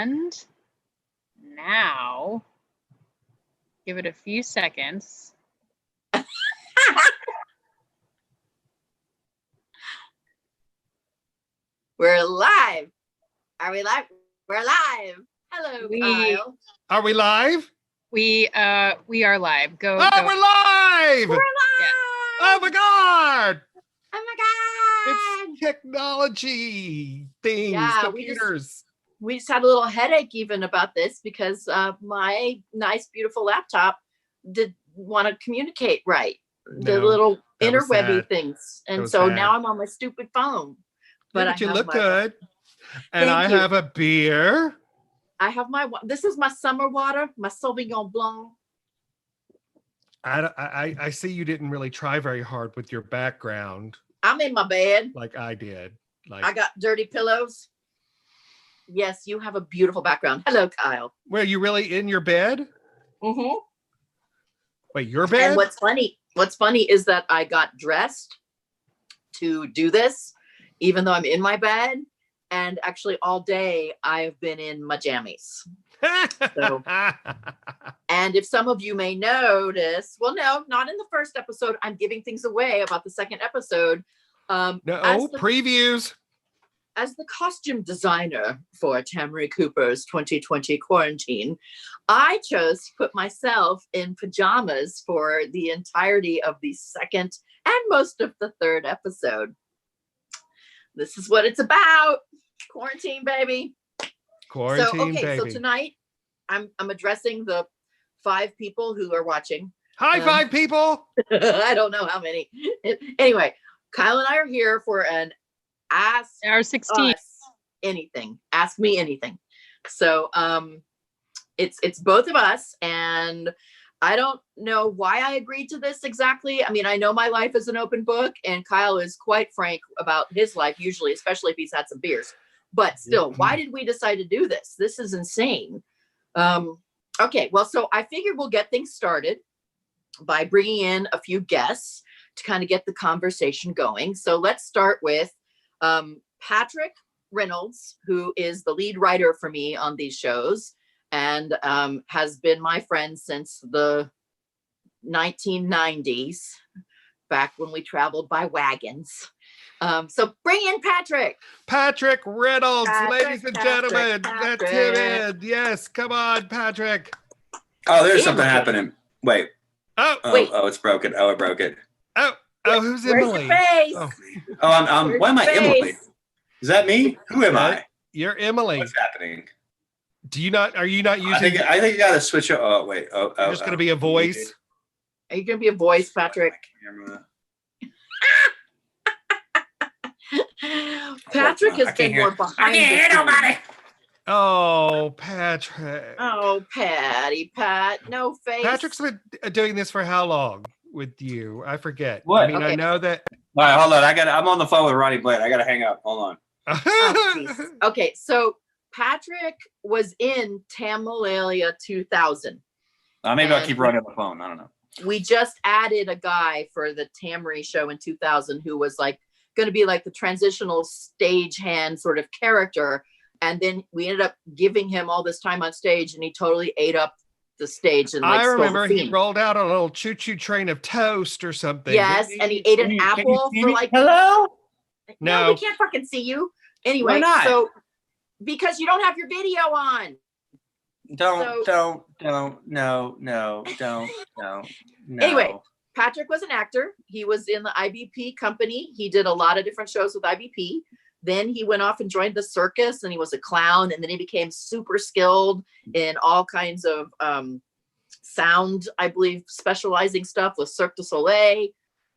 And now, give it a few seconds. We're live. Are we live? We're live. Hello, Kyle. Are we live? We are live. Go. Oh, go. we're live! We're live. Yes. Oh my God! Oh my God. It's technology things, Yeah, computers. We just had a little headache even about this because my nice, beautiful laptop did want to communicate right. The little interwebby things. And so now I'm on my stupid phone. But you look good. And I have a beer. I have this is my summer water, my Sauvignon Blanc. I see you didn't really try very hard with your background. I'm in my bed. Like I did. Like I got dirty pillows. Yes, you have a beautiful background. Hello, Kyle. Were you really in your bed? Mm-hmm. Wait, your bed? And what's funny is that I got dressed to do this, even though I'm in my bed. And actually all day I've been in my jammies. So, and if some of you may notice, well, no, not in the first episode. I'm giving things away about the second episode. Previews. As the costume designer for Tamarie Cooper's 2020 quarantine, I chose to put myself in pajamas for the entirety of the second and most of the third episode. This is what it's about. Quarantine, baby. Quarantine, baby. So tonight I'm addressing the 5 people who are watching. Hi, 5 people. I don't know how many. Anyway, Kyle and I are here for an Ask R16 anything. Ask me anything. So it's both of us, and I don't know why I agreed to this exactly. I mean, I know my life is an open book, and Kyle is quite frank about his life usually, especially if he's had some beers. But still, why did we decide to do this? This is insane. Okay, well, so I figured we'll get things started by bringing in a few guests to kind of get the conversation going. So let's start with Patrick Reynolds, who is the lead writer for me on these shows and has been my friend since the 1990s, back when we traveled by wagons. So bring in Patrick. Patrick Reynolds, ladies and gentlemen. That's him in. Yes, come on, Patrick. Oh, there's something happening. Wait. Wait. Oh, it's broken. Oh, it broke it. Oh, who's Emily? Why am I Emily? Is that me? Who am I? You're Emily. What's happening? Are you not using? I think you got to switch it. Oh, wait. You're just going to be a voice. Are you going to be a voice, Patrick? Patrick has been more behind the scenes. Oh, Patrick. Oh, Pat. No face. Patrick's been doing this for how long with you? I forget. What? I mean, I know that. All right, hold on. I'm on the phone with Ronnie Blair. I got to hang up. Hold on. Okay, so Patrick was in Tamalalia 2000. Maybe I'll keep running on the phone. I don't know. We just added a guy for the Tamarie show in 2000 who was like going to be like the transitional stagehand sort of character. And then we ended up giving him all this time on stage, and he totally ate up the stage. And I remember he rolled out a little choo-choo train of toast or something. Yes, and he ate an apple for like. Hello? No, we can't fucking see you. Anyway, so because you don't have your video on. No. Anyway, Patrick was an actor. He was in the IBP company. He did a lot of different shows with IBP. Then he went off and joined the circus, and he was a clown. And then he became super skilled in all kinds of sound, I believe, specializing stuff with Cirque du Soleil.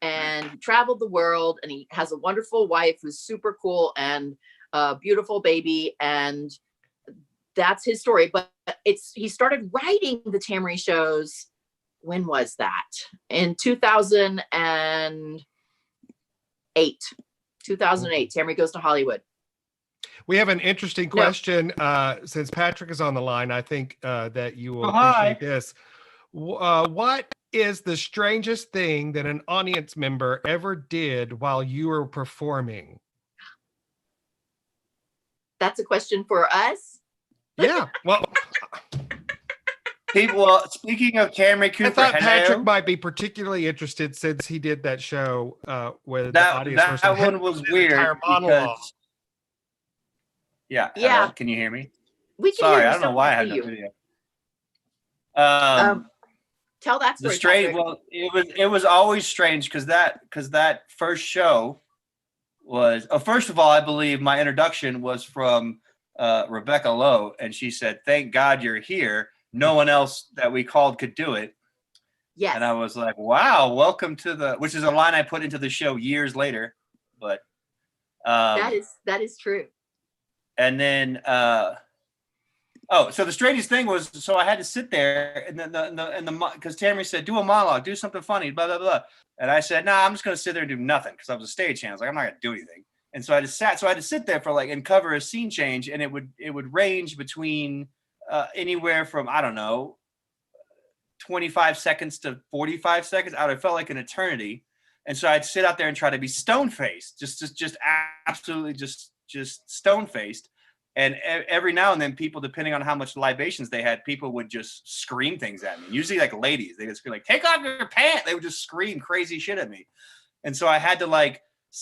And he traveled the world, and he has a wonderful wife who's super cool and a beautiful baby. And that's his story. But he started writing the Tamarie shows. When was that? In 2008. 2008, Tamarie Goes to Hollywood. We have an interesting question. Since Patrick is on the line, I think that you will appreciate this. What is the strangest thing that an audience member ever did while you were performing? That's a question for us? Yeah. Well, People, well, speaking of Tamarie Cooper, I thought Patrick hello. might be particularly interested since he did that show where the That audience was one was an weird entire monologue. because yeah. Yeah. Hello, can you hear me? We can Sorry, hear you. I don't know why I have no you. video. Tell that The story. strange. Patrick. Well, it was always strange because that first show was. Oh, first of all, I believe my introduction was from Rebecca Lowe, and she said, "Thank God you're here. No one else that we called could do it." Yes. And I was like, "Wow, welcome to the," which is a line I put into the show years later. But that is true. and then so the strangest thing was, so I had to sit there, and then because Tamarie said, "Do a monologue, do something funny, blah blah blah," and I said, "Nah, I'm just gonna sit there and do nothing," because I was a stagehand. I was like, "I'm not gonna do anything," and so I just sat. So I had to sit there for and cover a scene change, and it would range between anywhere from, I don't know, 25 seconds to 45 seconds. It felt like an eternity, and so I'd sit out there and try to be stone faced, just absolutely just stone faced. And every now and then, people, depending on how much libations they had, people would just scream things at me. Usually, ladies, they would scream "Take off your pants!" They would just scream crazy shit at me. And so I had to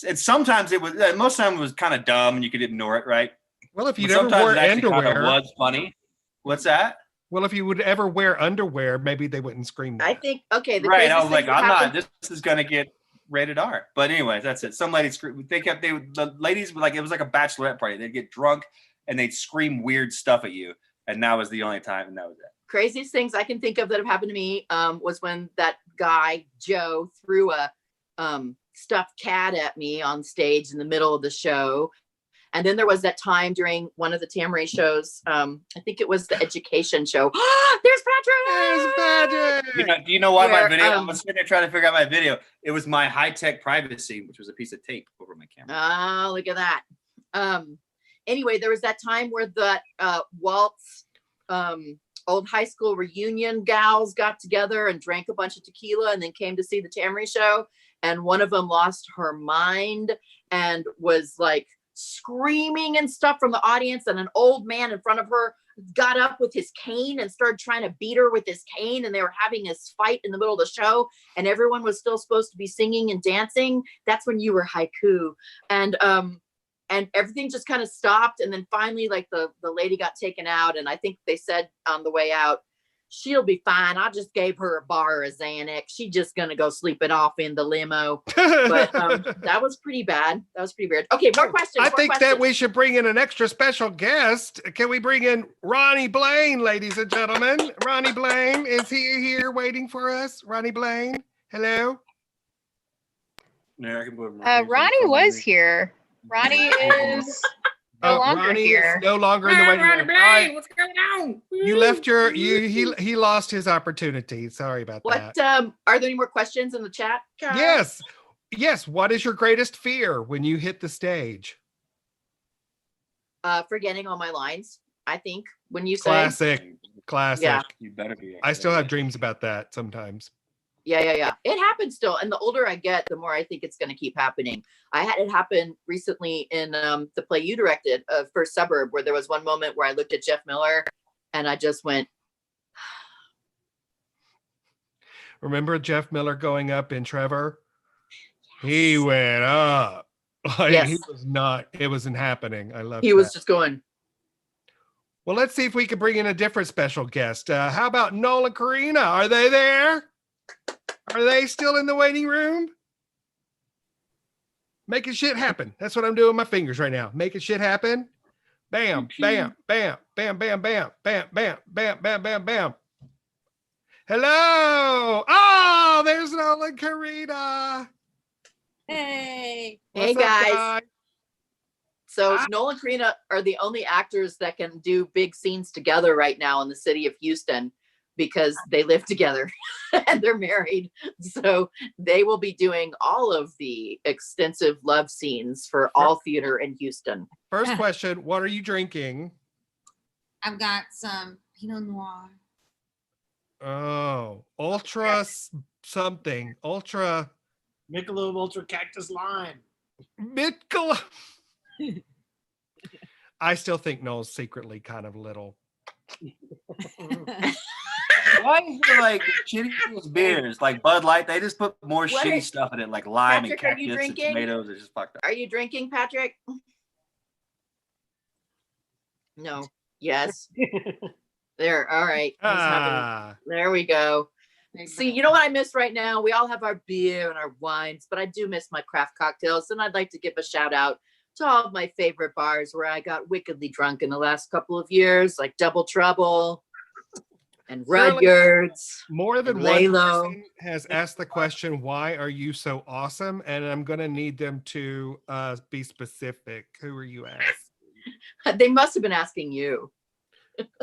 and sometimes it was, most of the time it was kind of dumb, and you could ignore it, right? Well, if you But never sometimes wore it actually kind underwear, of was funny. What's that? well, if you would ever wear underwear, maybe they wouldn't scream that. I think the Right. I craziest was like, thing that I'm not. happened- This is gonna get rated R. But anyways, that's it. Some ladies the ladies were it was like a bachelorette party. They'd get drunk and they'd scream weird stuff at you, and that was the only time, and that was it. Craziest things I can think of that have happened to me was when that guy Joe threw a stuffed cat at me on stage in the middle of the show. And then there was that time during one of the Tamarie shows. I think it was the education show. There's Patrick. There's Patrick. Do you know why my Where, video? I was sitting there trying to figure out my video. It was my high-tech privacy, which was a piece of tape over my camera. Oh, look at that. Anyway, there was that time where the Walt's old high school reunion gals got together and drank a bunch of tequila and then came to see the Tamarie show. And one of them lost her mind and was screaming and stuff from the audience. And an old man in front of her got up with his cane and started trying to beat her with his cane. And they were having this fight in the middle of the show. And everyone was still supposed to be singing and dancing. That's when you were haiku. And everything just kind of stopped. And then finally, the lady got taken out. And I think they said on the way out, she'll be fine. I just gave her a bar of Xanax. She's just going to go sleep it off in the limo. But that was pretty bad. That was pretty weird. Okay, more questions. I think that we should bring in an extra special guest. Can we bring in Ronnie Blaine, ladies and gentlemen? Ronnie Blaine, is he here waiting for us? Ronnie Blaine, hello? Yeah, I can put Ronnie was here. Ronnie is no longer Ronnie here. is no longer in the waiting room. Blaine, All right. what's going on? You left he lost his opportunity. Sorry about What that. are there any more questions in the chat? Yes. What is your greatest fear when you hit the stage? Forgetting all my lines, I think, when you say Classic. Yeah. You better be. I still have dreams about that sometimes. Yeah. It happens still. And the older I get, the more I think it's going to keep happening. I had it happen recently in the play you directed, First Suburb, where there was one moment where I looked at Jeff Miller and I just went. Remember Jeff Miller going up in Trevor? He went up. Yes. It wasn't happening. I love He was just going. Well, let's see if we can bring in a different special guest. How about Noel and Karina? Are they there? Are they still in the waiting room? Making shit happen. That's what I'm doing with my fingers right now. Making shit happen. Bam, bam, bam, bam, bam, bam, bam, bam, bam, bam, bam, bam. Hello. Oh, there's Noel and Karina. Hey. Hey, What's up, guys. So Noel and Karina are the only actors that can do big scenes together right now in the city of Houston because they live together and they're married. So they will be doing all of the extensive love scenes for all theater in Houston. First question, what are you drinking? I've got some Pinot Noir. Oh, ultra something. Ultra Michelob Ultra Cactus Lime. Michelob. I still think Noel's secretly kind of little Why is there like shitty beers like Bud Light? They just put more What shitty is- stuff in it, like lime Patrick, and are you cactus and drinking? tomatoes. It's just fucked up. Are you drinking, Patrick? No. Yes. There. All right. He's having- there we go. See, you know what I miss right now? We all have our beer and our wines, but I do miss my craft cocktails. And I'd like to give a shout out to all of my favorite bars where I got wickedly drunk in the last couple of years, like Double Trouble and Shirley, Rudyard's. More than and one Lalo. person has asked the question, why are you so awesome? And I'm going to need them to be specific. Who are you asking? They must have been asking you.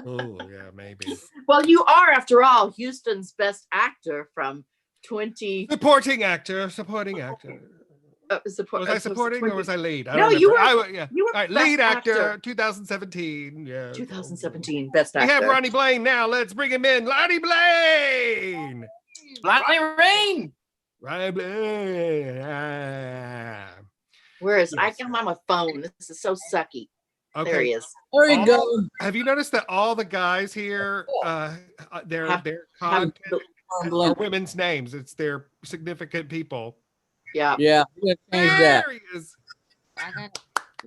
Oh, yeah, maybe. Well, you are, after all, Houston's best actor from 20. Supporting actor. Support, Was I supporting or was I lead? I No, don't you remember. were- Yeah. you were All right, best lead actor, actor. 2017. Yeah. 2017 best We actor. have Ronnie Blaine now. Let's bring him in. Lonnie Blaine. Lonnie Rain. Ronnie Blaine. Ah. Where is Yes. I'm on my phone. This is so sucky. There Okay. he is. There you go. Have you noticed that all the guys here, their Have- content Have- are women's names? It's their significant people. Yeah. Yeah, we gotta change that. There he is.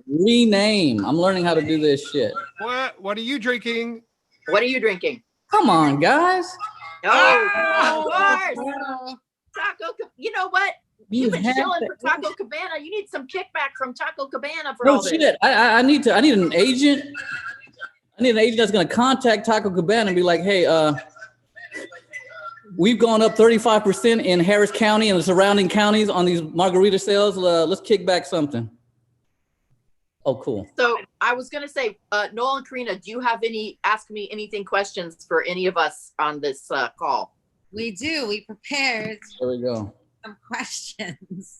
Rename. I'm learning how to do this shit. What are you drinking? What are you drinking? Come on, guys. Oh, of course. You know what? You've been have chilling to- for Taco Cabana. You need some kickback from Taco Cabana for No all this. shit. I need an agent. I need an agent that's gonna contact Taco Cabana and be like, hey, we've gone up 35% in Harris County and the surrounding counties on these margarita sales. Let's kick back something. Oh, cool. So I was gonna say, Noel and Karina, do you have any ask me anything questions for any of us on this call? We do. We prepared There we go. some questions.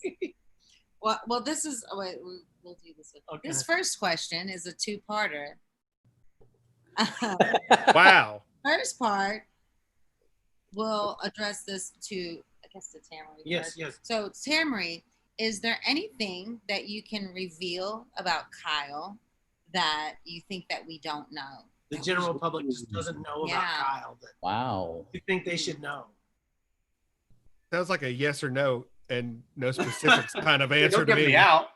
well, this is. Oh, wait, we'll do this. Okay. This first question is a two-parter. Wow. First part, we'll address this to, I guess, to Tamarie. Yes, first. yes. So, Tamarie, is there anything that you can reveal about Kyle that you think that we don't know? The general public just doesn't know about Yeah. Kyle that Wow. you think they should know. Sounds like a yes or no and no specifics kind of answer Don't to get me me. out.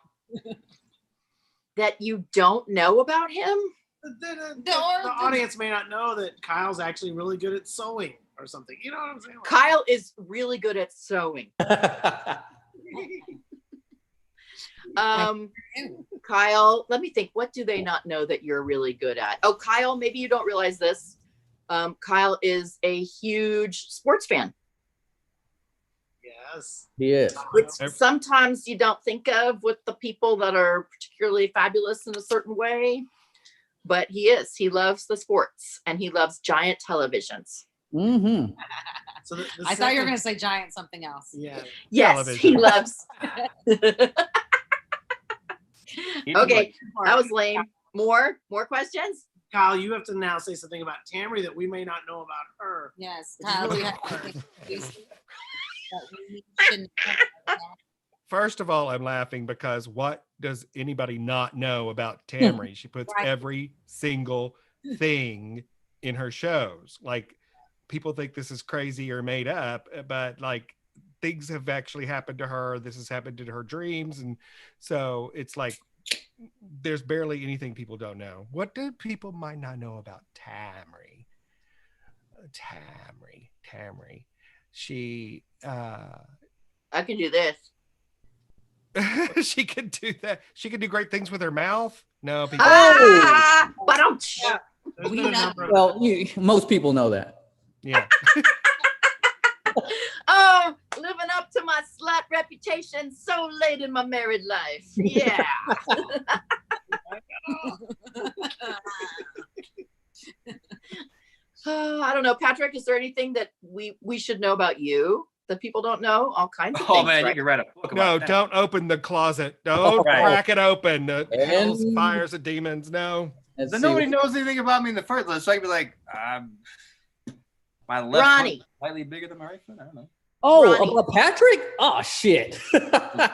That you don't know about him? The audience may not know that Kyle's actually really good at sewing or something. You know what I'm saying? Like, Kyle is really good at sewing. Kyle, let me think. What do they not know that you're really good at? Oh, Kyle, maybe you don't realize this. Kyle is a huge sports fan, yes. He is. which sometimes you don't think of with the people that are particularly fabulous in a certain way. But he is. He loves the sports and he loves giant televisions. Mm-hmm. So the I thought you were second- going to say giant something else. Yeah. Yes, he Television. loves. He was Okay, like, that was lame. More questions? Kyle, you have to now say something about Tamarie that we may not know about her. Yes, It's Kyle, really you have hard. anything that we shouldn't know about? First of all, I'm laughing because what does anybody not know about Tamarie? She puts Right. every single thing in her shows. Like, people think this is crazy or made up, but like things have actually happened to her. This has happened to her dreams. And so it's like there's barely anything people don't know. What do people might not know about Tamarie? Tamarie. She I can do this. she can do that. She can do great things with her mouth. No, people. Ah, but There's We been a know- number of Well, most people know that. Yeah. oh, living up to my slut reputation so late in my married life. Yeah. I don't know, Patrick. Is there anything that we should know about you that people don't know? All kinds of oh things. man, you right? can write a book No, about that. don't open the closet. Don't Right. crack it open. Hells, And- fires, and demons. No. Let's Then see. nobody knows anything about me in the first place. So I can be like, my left Ronnie. foot slightly bigger than my right foot. I don't know. Oh, Ronnie. about Patrick? Oh, shit. Filler.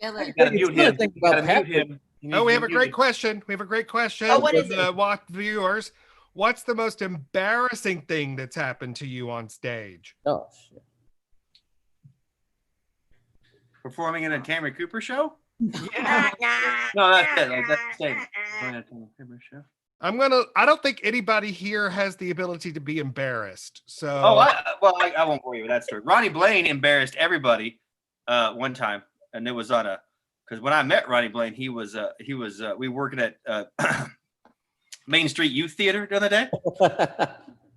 You gotta mute him. Think You gotta about mute him. You Oh, need we to have a mute great him. question. We have a great question. Oh, what from is it? the watch viewers. What's the most embarrassing thing that's happened to you on stage? Oh shit. Performing in a Tamarie Cooper show? Yeah. No, that's it. Like, that's the same. Performing in a Tamarie Cooper show. I don't think anybody here has the ability to be embarrassed. So Oh, I won't bore you with that story. Ronnie Blaine embarrassed everybody one time, and it was on because when I met Ronnie Blaine, he was we were working at Main Street Youth Theater the other day,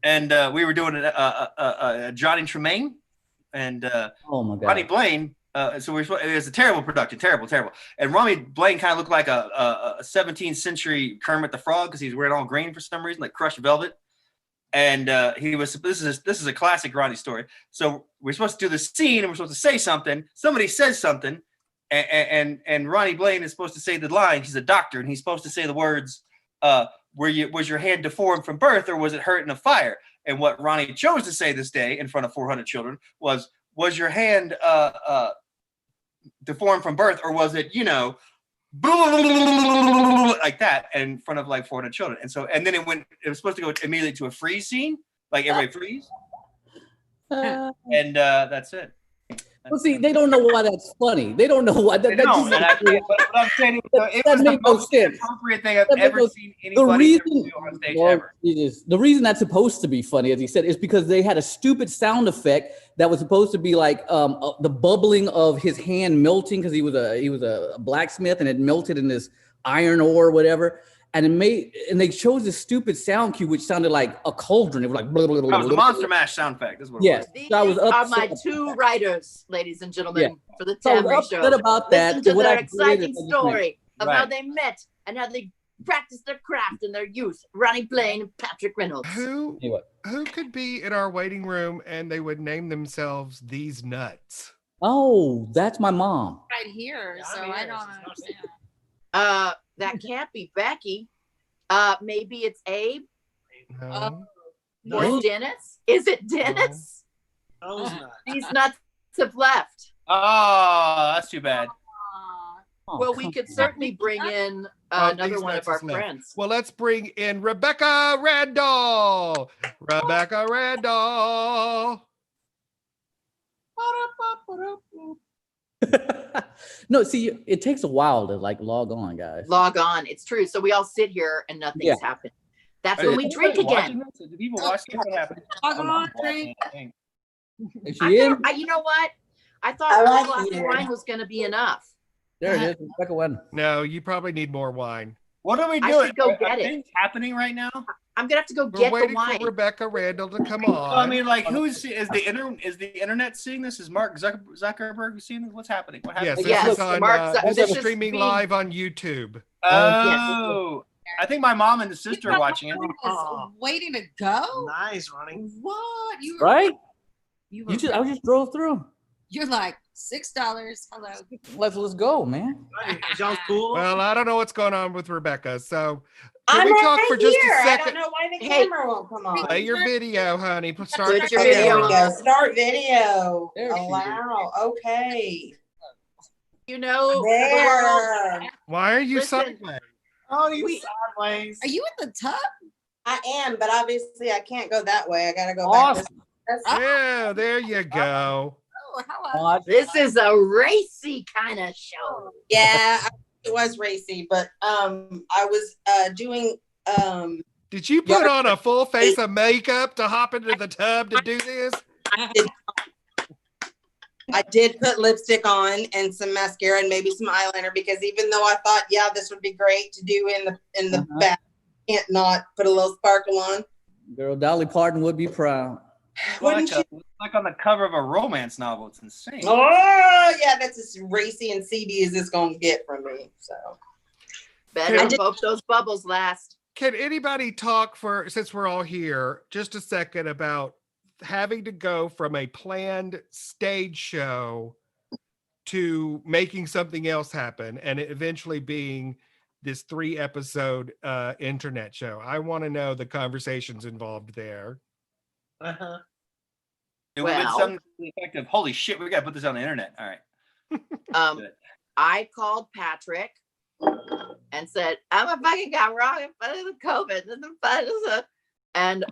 and we were doing a Johnny Tremaine, and Oh my God. Ronnie Blaine. So it was a terrible production, terrible. And Ronnie Blaine kind of looked like a 17th century Kermit the Frog because he's wearing all green for some reason, like crushed velvet. And he was. This is a classic Ronnie story. So we're supposed to do the scene, and we're supposed to say something. Somebody says something, and Ronnie Blaine is supposed to say the line. He's a doctor, and he's supposed to say the words, was your hand deformed from birth, or was it hurt in a fire? And what Ronnie chose to say this day in front of 400 children was your hand deformed from birth, or was it, like that in front of like 400 children? And then it was supposed to go immediately to a freeze scene, like everybody freeze. And that's it. Well, see, they don't know why that's funny. They don't know why that. But I'm saying it was the most appropriate thing I've ever seen anybody do on stage ever. The reason that's supposed to be funny, as he said, is because they had a stupid sound effect that was supposed to be like the bubbling of his hand melting because he was a blacksmith and it melted in this iron ore or whatever. And they chose this stupid sound cue, which sounded like a cauldron. It was like blah, blah, blah, that was the blah, Monster Mash sound effect. That's what yes. These So I was are my upset. two writers, ladies and gentlemen, for the So I was Tamarie upset show. about that. Listen to What their I did exciting is I just story of how Right. they met and how they practiced their craft in their youth. Ronnie Blaine and Patrick Reynolds. who Anyway. could be in our waiting room and they would name themselves These Nuts? Oh, that's my mom. Right here, so I don't understand. That can't be Becky. Maybe it's Abe No. or Dennis. Is it Dennis? Those nuts. These nuts have left. Oh, that's too bad. Oh, Well, we come could on. certainly bring in Oh, another these one nuts of our is left. friends. Well, let's bring in Rebecca Randall. Rebecca Randall. No, see, it takes a while to like log on, guys. Log on. It's true. So we all sit here and nothing's Yeah. happened. That's Hey, when we is drink anybody again. watching this? Do people watch this? What happened? Log I'm on, watching drink. it. Is I she in? thought, you know what? I thought I one like glass of you. wine was going to be enough. There it is. Rebecca Wynn. No, you probably need more wine. What are we I doing? should go Are get it. things happening right now? I'm gonna have to go We're get the waiting wine. for Rebecca Randall to come So, I on. mean, like, is the internet seeing this? Is Mark Zuckerberg seeing this? What's happening? What happened? Yes, this Yes, is on. Mark This this is is streaming being- live on YouTube. Oh, I think my mom and the sister are watching it. Waiting to go. Nice, Ronnie. What you were, Right? You I just drove through. You're like $6. Hello. Let's go, man. Ronnie, is y'all cool? Well, I don't know what's going on with Rebecca. So can I'm we talk right for just here. a I second? don't know why the Hey. camera won't come on. Play your video, honey. Start Put the your Okay, there video we on. go. Start video. There she is. Allow. Okay. You know, the world. There. Why are you Listen. sideways? Oh, you We- sideways. Are you in the tub? I am, but obviously I can't go that way. I gotta go back. Awesome. Yeah, there you go. Oh, hello. Watch. This is a racy kind of show. Yeah, it was racy, but I was doing Did you put on a full face of makeup to hop into the tub to do this? I did put lipstick on and some mascara and maybe some eyeliner because even though I thought, yeah, this would be great to do in the back, can't not put a little sparkle on. Girl, Dolly Parton would be proud. Wouldn't you? Like on the cover of a romance novel. It's insane. Oh yeah, that's as racy and seedy as it's gonna get from me. So Better I did- hope those bubbles last. Can anybody talk for, since we're all here, just a second about having to go from a planned stage show to making something else happen and it eventually being this 3-episode internet show? I want to know the conversations involved there. Uh-huh. It would have Well- been something to the effect of, holy shit, we got to put this on the internet. All right. Good. I called Patrick and said, I'm a fucking got wrong in front of the COVID. And the fun is And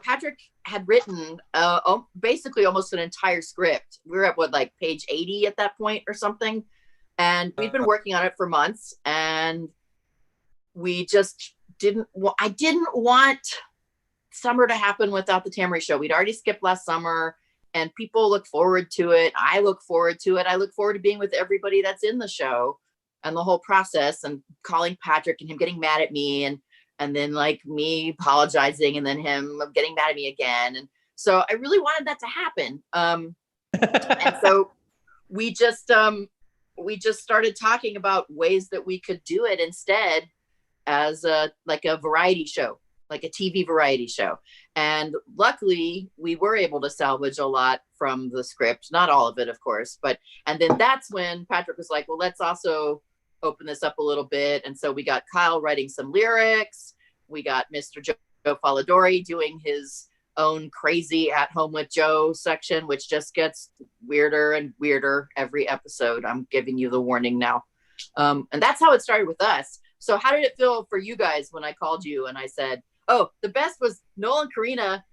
Patrick had written basically almost an entire script. We were at like page 80 at that point or something. And we'd been working on it for months, and we just I didn't want summer to happen without the Tamarie show. We'd already skipped last summer, and people look forward to it. I look forward to it. I look forward to being with everybody that's in the show and the whole process, and calling Patrick and him getting mad at me, and then like me apologizing, and then him getting mad at me again. And so I really wanted that to happen. And so we just started talking about ways that we could do it instead as a variety show, like a TV variety show. And luckily we were able to salvage a lot from the script, not all of it, of course, and then that's when Patrick was like, well, let's also open this up a little bit. And so we got Kyle writing some lyrics. We got Mr. Joe Faladori doing his own crazy At Home with Joe section, which just gets weirder and weirder every episode. I'm giving you the warning now. And that's how it started with us. So how did it feel for you guys when I called you and I said, oh, the best was Noel and Karina.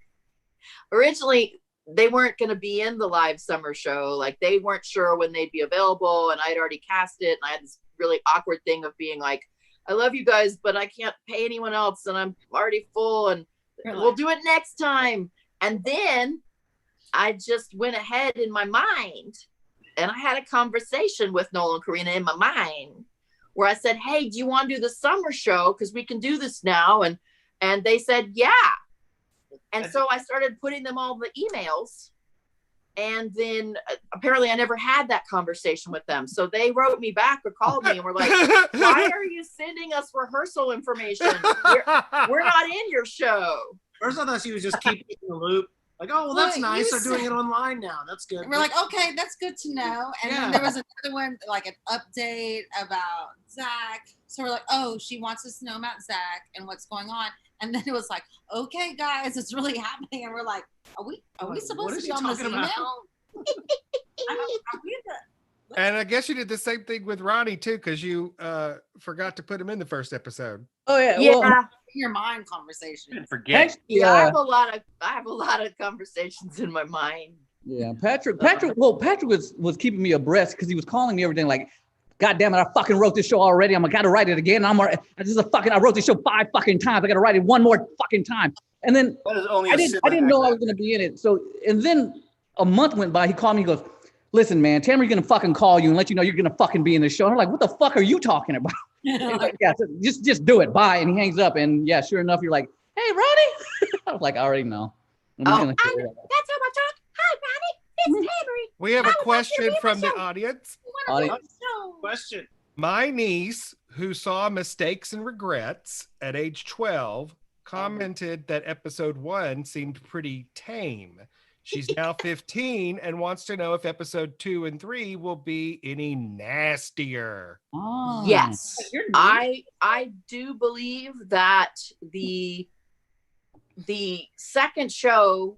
Originally, they weren't going to be in the live summer show. Like, they weren't sure when they'd be available, and I'd already cast it. And I had this really awkward thing of being like, I love you guys, but I can't pay anyone else, and I'm already full, and we'll do it next time. And then I just went ahead in my mind, and I had a conversation with Noel and Karina in my mind where I said, hey, do you want to do the summer show? Because we can do this now. And they said, yeah. And so I started putting them all the emails. And then apparently I never had that conversation with them. So they wrote me back or called me and were like, why are you sending us rehearsal information? We're not in your show. First I thought she was just keeping in the loop. Like, oh, well, that's nice. They're doing it online now. That's good. And we're like, okay, that's good to know. And then there was another one, like an update about Zach. So we're like, oh, she wants us to know about Zach and what's going on. And then it was like, okay, guys, it's really happening. And we're like, are we supposed to be on this email? And I guess you did the same thing with Ronnie too, because you forgot to put him in the first episode. Oh yeah, yeah. Well, your mind conversation. Forget. Yeah, I have a lot of conversations in my mind. Yeah, Patrick was keeping me abreast because he was calling me every day like, God damn it, I fucking wrote this show already. I gotta write it again. I wrote this show 5 fucking times. I gotta write it one more fucking time. And then I didn't know I was gonna be in it. So, and then a month went by, he called me, he goes, listen, man, Tamarie's gonna fucking call you and let you know you're gonna fucking be in the show. And I'm like, what the fuck are you talking about? Like, yeah, so just do it. Bye. And he hangs up. And yeah, sure enough, you're like, hey, Ronnie. I was like, I already know. That's how I talk. Hi, Ronnie. It's Tamarie. We have a question from the audience. Question. My niece, who saw Mistakes and Regrets at age 12, commented that episode 1 seemed pretty tame. She's now 15 and wants to know if episode 2 and 3 will be any nastier. Oh. Yes, I do believe that the second show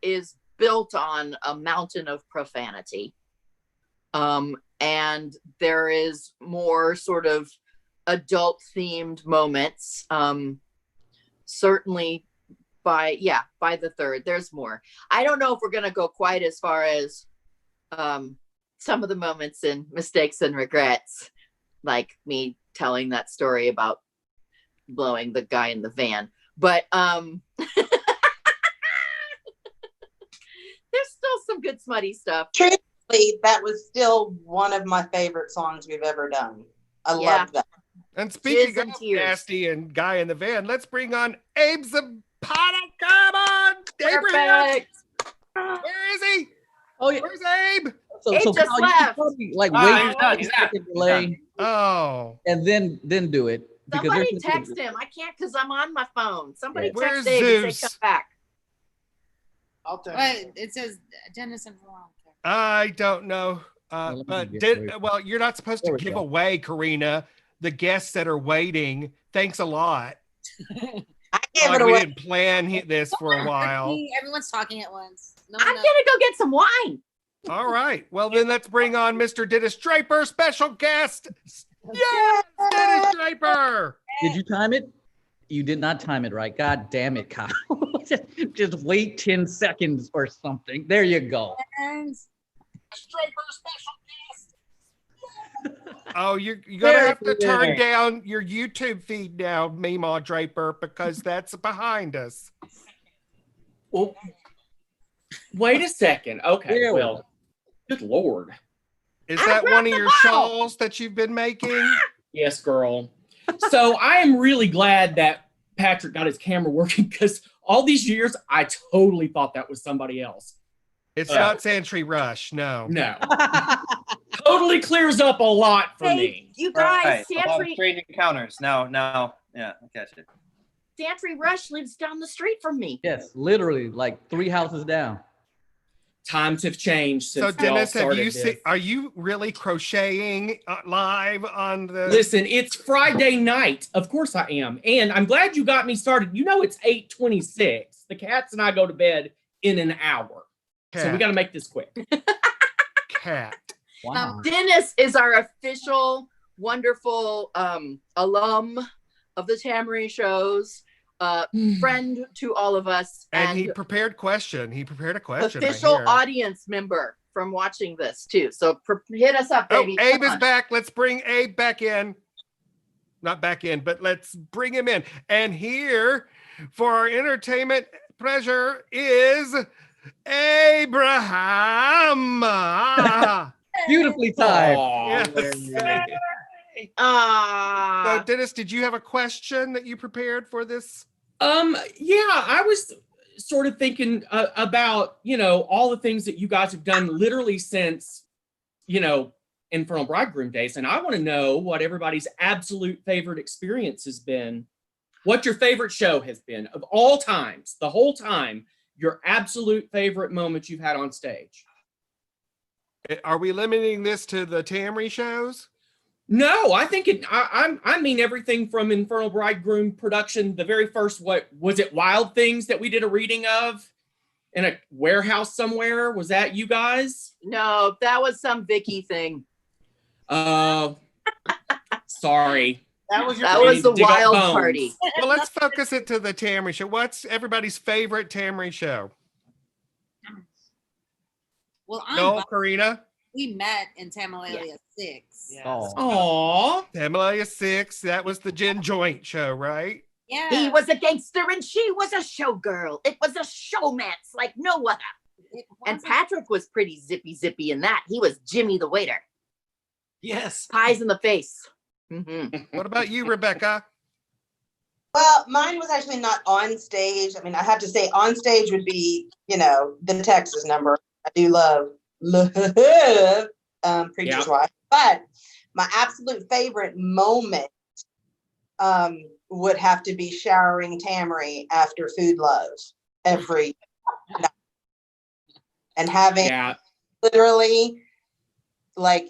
is built on a mountain of profanity. And there is more sort of adult themed moments. Certainly by the third, there's more. I don't know if we're going to go quite as far as some of the moments in Mistakes and Regrets, like me telling that story about blowing the guy in the van. But there's still some good smutty stuff. Truthfully, that was still one of my favorite songs we've ever done. I love that. And speaking of nasty and guy in the van, let's bring on Abe Zapata. Come on, Abraham. Where is he? Oh yeah, where's Abe? Abe just left. Like wait, he's not. delay. Oh, and then do it. Somebody text him. I can't because I'm on my phone. Somebody Where's text Abe and Zeus? say come back. I'll text. Wait, it says Dennis and Veronica. I don't know. But you're not supposed to give away, Karina, the guests that are waiting. Thanks a lot. I gave it We away. didn't plan this for a while. Everyone's talking at once. No, I'm gonna go get some wine. All right. Well, then let's bring on Mr. Dennis Draper, special guest. Yes, Dennis Draper. Did you time it? You did not time it right. God damn it, Kyle. just wait 10 seconds or something. There you go. And Oh, you're gonna have to turn down your YouTube feed now, Meemaw Draper, because that's behind us. Well, wait a second. Okay, There we well, good Lord. Is that one of your shawls that you've been making? Yes, girl. So I am really glad that Patrick got his camera working because all these years I totally thought that was somebody else. It's not Santry Rush, no. No. Totally clears up a lot for me. You guys, Right. A lot of Santry, strange encounters. Now, yeah, I catch it. Santry Rush lives down the street from me. Yes, literally like 3 houses down. Times have changed since So Dennis, y'all have started you this. seen? Are you really crocheting live on the? Listen, it's Friday night. Of course I am. And I'm glad you got me started. You know it's 8:26. The cats and I go to bed in an hour. So we got to make this quick. Cat. Wow. Dennis is our official, wonderful alum of the Tamarie shows, friend to all of us, And he prepared question. He prepared a question. official right here. audience member from watching this too. So hit us up, Oh, baby. Abe Come is on. back. Let's bring Abe back in. Not back in, but let's bring him in. And here for our entertainment pleasure is Abraham. Beautifully timed. Yes. So, Dennis, did you have a question that you prepared for this? Yeah, I was sort of thinking about, all the things that you guys have done literally since, Infernal Bridegroom days. And I want to know what everybody's absolute favorite experience has been. What your favorite show has been of all times, the whole time, your absolute favorite moment you've had on stage. Are we limiting this to the Tamarie shows? No, I think I mean everything from Infernal Bridegroom production. The very first, what was it? Wild Things that we did a reading of in a warehouse somewhere. Was that you guys? No, that was some Vicky thing. Sorry. That was the Wild Party. Well, let's focus it to the Tamarie show. What's everybody's favorite Tamarie show? well, No, Karina. we met in Tamalia 6. Aww. Tamalia 6. That was the gin joint show, right? Yeah. He was a gangster and she was a showgirl. It was a showmance like no other. And Patrick was pretty zippy in that. He was Jimmy the waiter. Yes. Pies in the face. Mm-hmm. What about you, Rebecca? Well, mine was actually not on stage. I mean, I have to say on stage would be, the Texas number. I do love Preacher's Wife. But my absolute favorite moment would have to be showering Tamarie after Food Love every night. And having literally like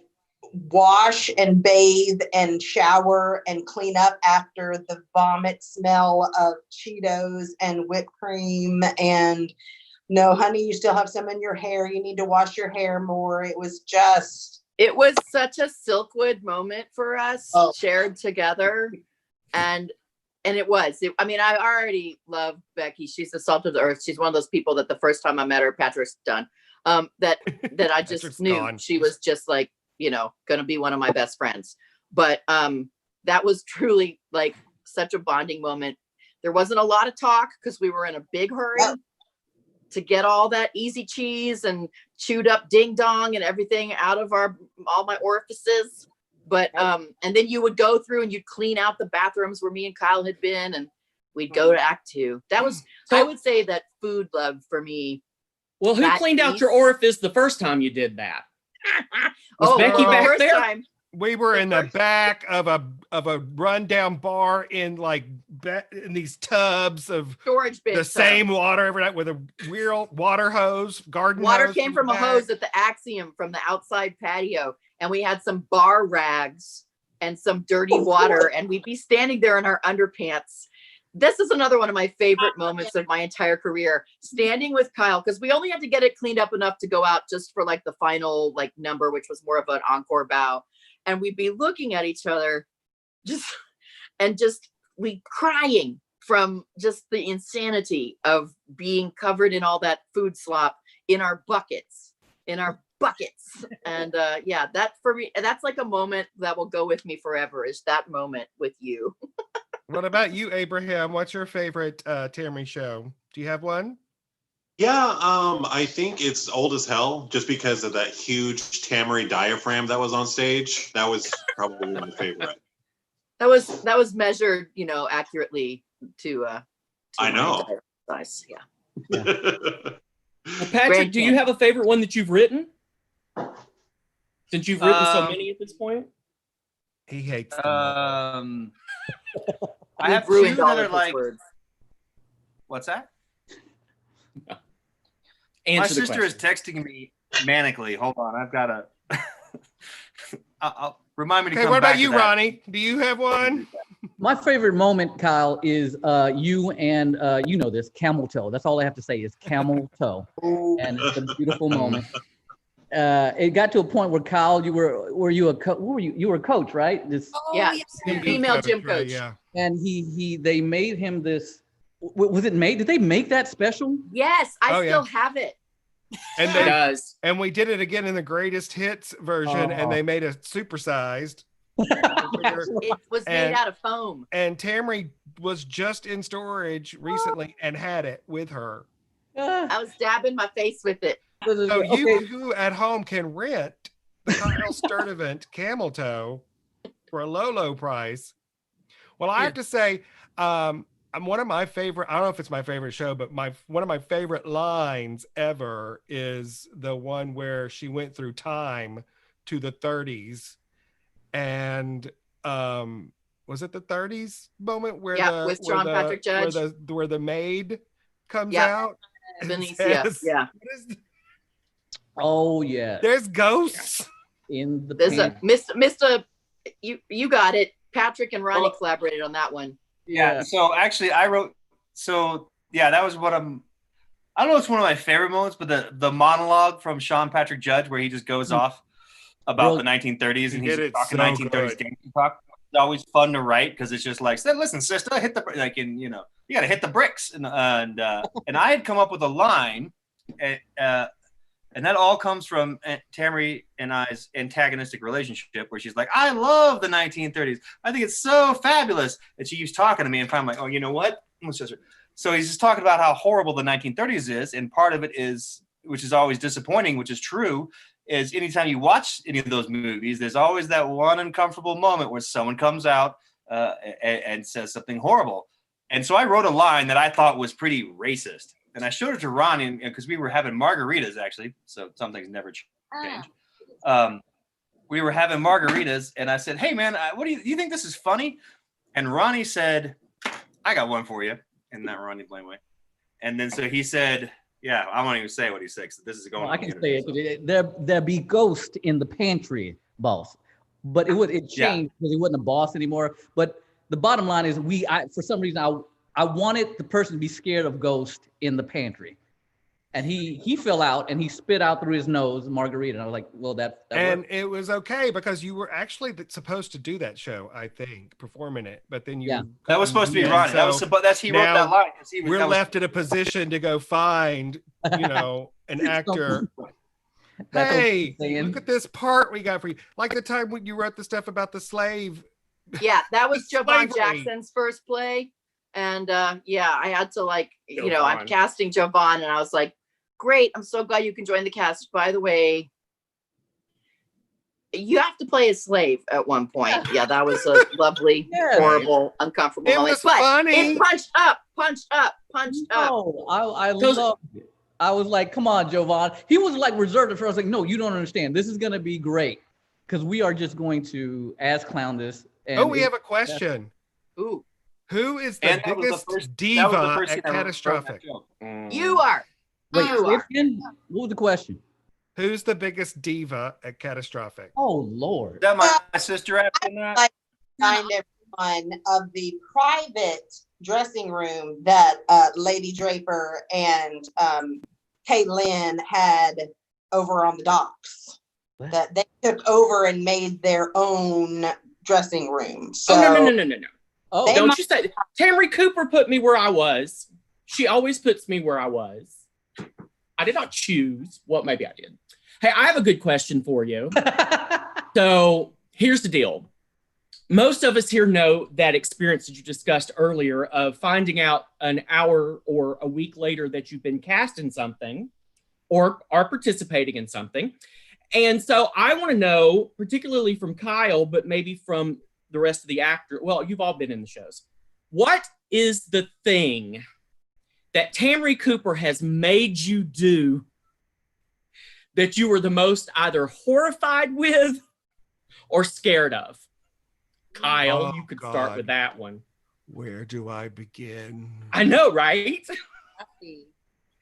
wash and bathe and shower and clean up after the vomit smell of Cheetos and whipped cream and no, honey, you still have some in your hair. You need to wash your hair more. It was such a Silkwood moment for us, shared together. And it was. I already love Becky. She's the salt of the earth. She's one of those people that the first time I met her, Patrick's done. That I just knew gone. She was just like, gonna be one of my best friends. But that was truly like such a bonding moment. There wasn't a lot of talk because we were in a big hurry to get all that easy cheese and chewed up ding dong and everything out of all my orifices. But and then you would go through and you'd clean out the bathrooms where me and Kyle had been, and we'd go to Act 2. That was, I would say that Food Love for me. Well, who cleaned out your orifice the first time you did that? Was Becky back there? Time, we were in the back of a rundown bar in in these tubs of storage bins, the same water every night with a real water hose, garden water hose came from a hose at the Axiom from the outside patio, and we had some bar rags and some dirty water, and we'd be standing there in our underpants. This is another one of my favorite moments of my entire career, standing with Kyle, because we only had to get it cleaned up enough to go out just for the final number, which was more of an encore bow. And we'd be looking at each other we crying from just the insanity of being covered in all that food slop in our buckets. And yeah, that for me, that's like a moment that will go with me forever, is that moment with you. What about you, Abraham? What's your favorite Tamarie show? Do you have one? Yeah, I think it's Old as Hell, just because of that huge Tamarie diaphragm that was on stage. That was probably my favorite. That was measured, accurately to I know. my size. Yeah. Well, Patrick, do you have a favorite one that you've written? Since you've written so many at this point? He hates them. I have two that are like. Words. What's that? My sister is texting me manically. Hold on, I've got to. I'll remind me to come back. What about you, Ronnie? Do you have one? My favorite moment, Kyle, is you and you know this, camel toe. That's all I have to say is camel toe, and it's a beautiful moment. It got to a point where Kyle, you were you a coach, right? Female gym coach. Yeah. And they made him this. Was it made? Did they make that special? Yes, I still have it. And it does. And we did it again in the greatest hits version, and they made it supersized. It was made out of foam. And Tamarie was just in storage recently and had it with her. I was dabbing my face with it. So you who at home can rent the Kyle Sturdivant camel toe for a low price. Well, I have to say, one of my favorite, I don't know if it's my favorite show, but one of my favorite lines ever is the one where she went through time to the 30s. And was it the 30s moment where with John Patrick Judge, where the maid comes out? Benicia, Oh yeah. There's ghosts in the. There's a Mr. You got it. Patrick and Ronnie collaborated on that one. Yeah. So actually, I wrote. So yeah, that was what I'm. I don't know. It's one of my favorite moments, but the monologue from Sean Patrick Judge, where he just goes off about the 1930s and he's talking 1930s gangster talk. It's always fun to write because it's just like, listen, sister, hit the you got to hit the bricks, and I had come up with a line, and that all comes from Tamarie and I's antagonistic relationship, where she's like, I love the 1930s. I think it's so fabulous. And she keeps talking to me, and finally I'm like, oh, you know what? So he's just talking about how horrible the 1930s is. And part of it is, which is always disappointing, which is true, is anytime you watch any of those movies, there's always that one uncomfortable moment where someone comes out and says something horrible. And so I wrote a line that I thought was pretty racist. And I showed it to Ronnie because we were having margaritas, actually. So some things never change. We were having margaritas, and I said, hey, man, do you think this is funny? And Ronnie said, I got one for you. In that Ronnie Blaine way. And then so he said, yeah, I won't even say what he said, because this is going on. I can say it. There be ghost in the pantry, boss. But it changed because he wasn't a boss anymore. But the bottom line is for some reason, I wanted the person to be scared of ghost in the pantry. And he fell out and he spit out through his nose margarita. And I was like, well, that and worked. It was okay because you were actually supposed to do that show, I think, performing it. But then that was supposed to be Ronnie. So he wrote that line. We're left in a position to go find, an actor. Hey, look at this part we got for you. Like the time when you wrote the stuff about the slave. Yeah, that was Jovan Jackson's first play. And I had to I'm casting Jovan, and I was like, great, I'm so glad you can join the cast. By the way, you have to play a slave at one point. Yeah, that was a lovely, horrible, uncomfortable moment. Was funny. It punched up. Oh, I loved it. I was like, come on, Jovan. He was like reserved at first. I was like, no, you don't understand. This is going to be great because we are just going to clown this. And we have a question. Ooh. Who is the biggest diva at Catastrophic? You are. Wait, what was the question? Who's the biggest diva at Catastrophic? Oh, Lord. Is that my sister asking that? Like remind everyone of the private dressing room that Lady Draper and Kaylin had over on the docks. What? That they took over and made their own dressing room. So, no. Oh, Don't you say Tamarie Cooper put me where I was. She always puts me where I was. I did not choose. Well, maybe I did. Hey, I have a good question for you. So here's the deal. Most of us here know that experience that you discussed earlier of finding out an hour or a week later that you've been cast in something or are participating in something. And so I want to know, particularly from Kyle, but maybe from the rest of the actor. Well, you've all been in the shows. What is the thing that Tamarie Cooper has made you do that you were the most either horrified with or scared of? Kyle, you could start with that one. Where do I begin? I know, right?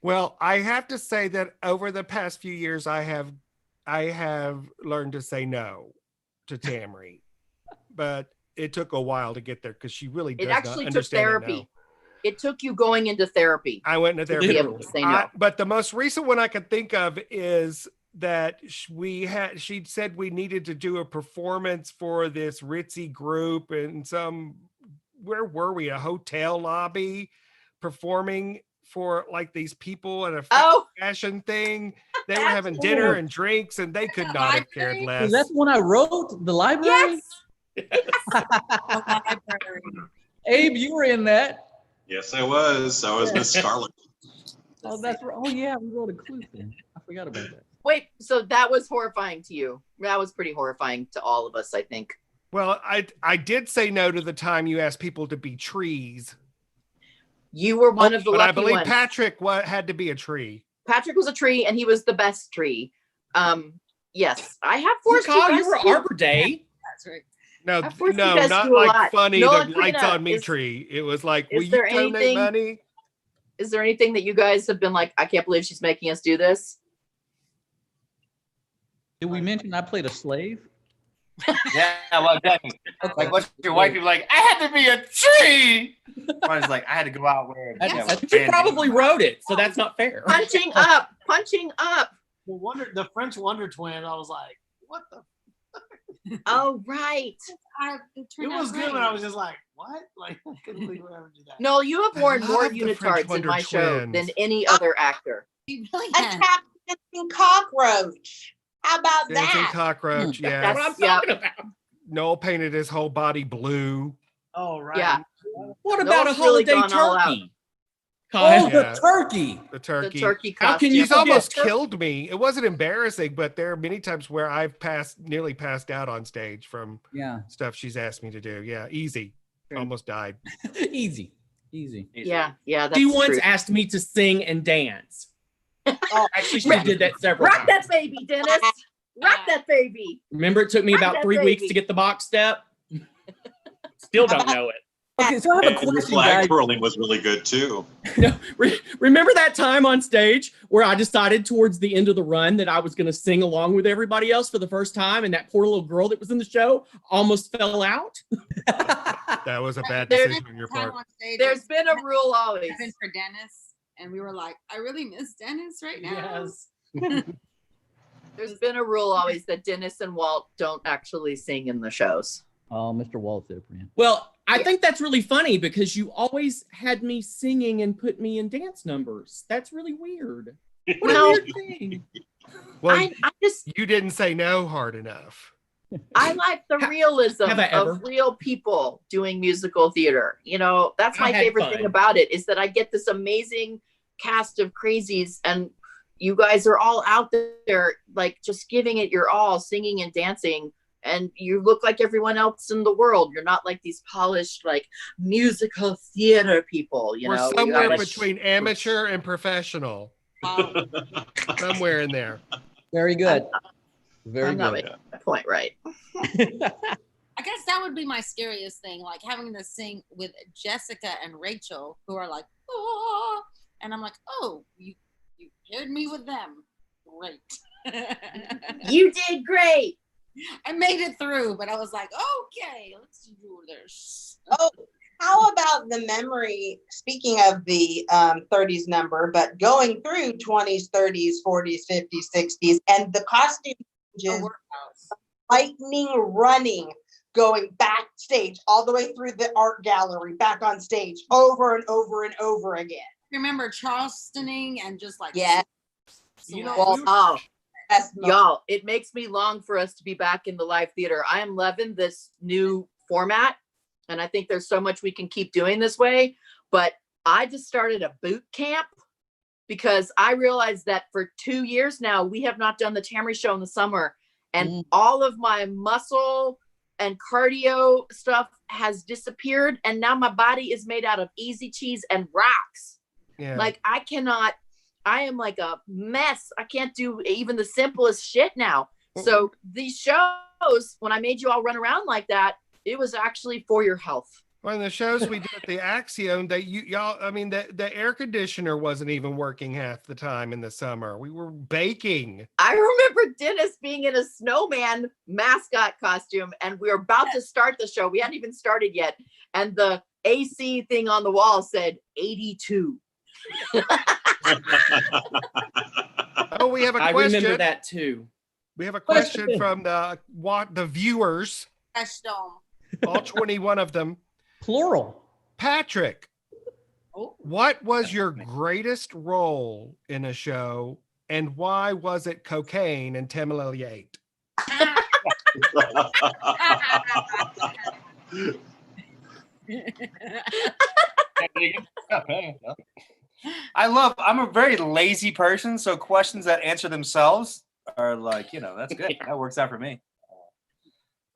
Well, I have to say that over the past few years, I have learned to say no to Tamarie, but it took a while to get there because she really does not understand. It actually took therapy. It took you going into therapy. I went into therapy. To be able to say no. But the most recent one I could think of is that she said we needed to do a performance for this ritzy group in where were we? A hotel lobby performing for like these people at a fashion thing. They were having dinner and drinks and they could not have cared less. That's the one I wrote, the library? Yes. Abe, you were in that. Yes, I was. I was Miss Scarlet. Oh, that's right. Oh, yeah, we wrote a clue thing. I forgot about that. Wait, so that was horrifying to you? That was pretty horrifying to all of us, I think. Well, I did say no to the time you asked people to be trees. You were one of the lucky I believe ones. Patrick had to be a tree. Patrick was a tree, and he was the best tree. Yes, I have forced Kyle, you you were Arbor Day. That's right. No, forced you no, guys not to do a like lot. funny. Nola The and lights Trina, on me tree. It was like, will you there donate anything- money? Is there anything that you guys have been like, I can't believe she's making us do this? Did we mention I played a slave? Yeah, well, definitely. Like, what's your wife? You're like, I had to be a tree. Mine's like, I had to go out where. You probably wrote it, so that's not fair. Punching up, punching up. The French Wonder Twin. I was like, what the? Oh, right. It was good, but I was just like, what? Like, I couldn't believe we ever do that. No, you have worn I more love the French unitards in my Wonder show Twins. than any other actor. You really A can. tap dancing cockroach. How about Dancing that? cockroach, That's yes. what I'm talking about. Noel painted his whole body blue. Oh, right. Yeah. What about Noel's a really holiday gone all out. turkey? Oh, Kyle, Yeah. the turkey. The turkey. The turkey How costume. can you She's forget almost turkey? killed me. It wasn't embarrassing, but there are many times where I've nearly passed out on stage from Yeah. stuff she's asked me to do. Yeah, easy. True. Almost died. Easy. Easy. Yeah, that's she once true. asked me to sing and dance. Oh, Actually, she did that several Rock times. that baby, Dennis. Rock that baby. Remember, it took me Rock about that 3 weeks baby. to get the box step. Still don't know it. Okay, so I have a And the question, flag guys. twirling was really good too. No, remember that time on stage where I decided towards the end of the run that I was going to sing along with everybody else for the first time, and that poor little girl that was in the show almost fell out? That was a bad There's- decision on your part. There's been a rule always. Been for Dennis, and we were like, I really miss Dennis right now. Yes. There's been a rule always that Dennis and Walt don't actually sing in the shows. Oh, Mr. Walt's there, Brian. Well, I think that's really funny because you always had me singing and put me in dance numbers. That's really weird. What Well, a weird thing. Well, I just you didn't say no hard enough. I like the realism have I ever? of real people doing musical theater. You know, that's my I had favorite fun. thing about it is that I get this amazing cast of crazies and you guys are all out there like just giving it your all, singing and dancing. And you look like everyone else in the world. You're not like these polished, like musical theater people. You We're know, You somewhere gotta- between amateur and professional. Somewhere in there. Very good. Very I'm not good. making my point right. I guess that would be my scariest thing, like having to sing with Jessica and Rachel, who are like, oh, and I'm like, oh, you paired me with them. Great. You did great. I made it through, but I was like, okay, let's do this. Oh, how about the memory, speaking of the 30s number, but going through 20s, 30s, 40s, 50s, 60s, and the costume changes, lightning running, going backstage all the way through the art gallery, back on stage over and over and over again. Remember Charlestoning and just like Yeah. You know, Well, we were- oh, Best moment. y'all, it makes me long for us to be back in the live theater. I am loving this new format, and I think there's so much we can keep doing this way. But I just started a boot camp because I realized that for 2 years now, we have not done the Tamarie show in the summer, and all of my muscle and cardio stuff has disappeared, and now my body is made out of easy cheese and rocks. Yeah. Like I am like a mess. I can't do even the simplest shit now. So these shows, when I made you all run around like that, it was actually for your health. Well, in the shows we did at the Axiom, that y'all, I mean, the air conditioner wasn't even working half the time in the summer. We were baking. I remember Dennis being in a snowman mascot costume, and we were about to start the show. We hadn't even started yet. And the AC thing on the wall said 82. Oh, we have a I question. remember that too. We have a question from the viewers, Fresh Dome. all 21 of them. Plural. Patrick, Oh. what was your greatest role in a show, and why was it cocaine and Tamarie 8? I'm a very lazy person, so questions that answer themselves are like, that's good. That works out for me.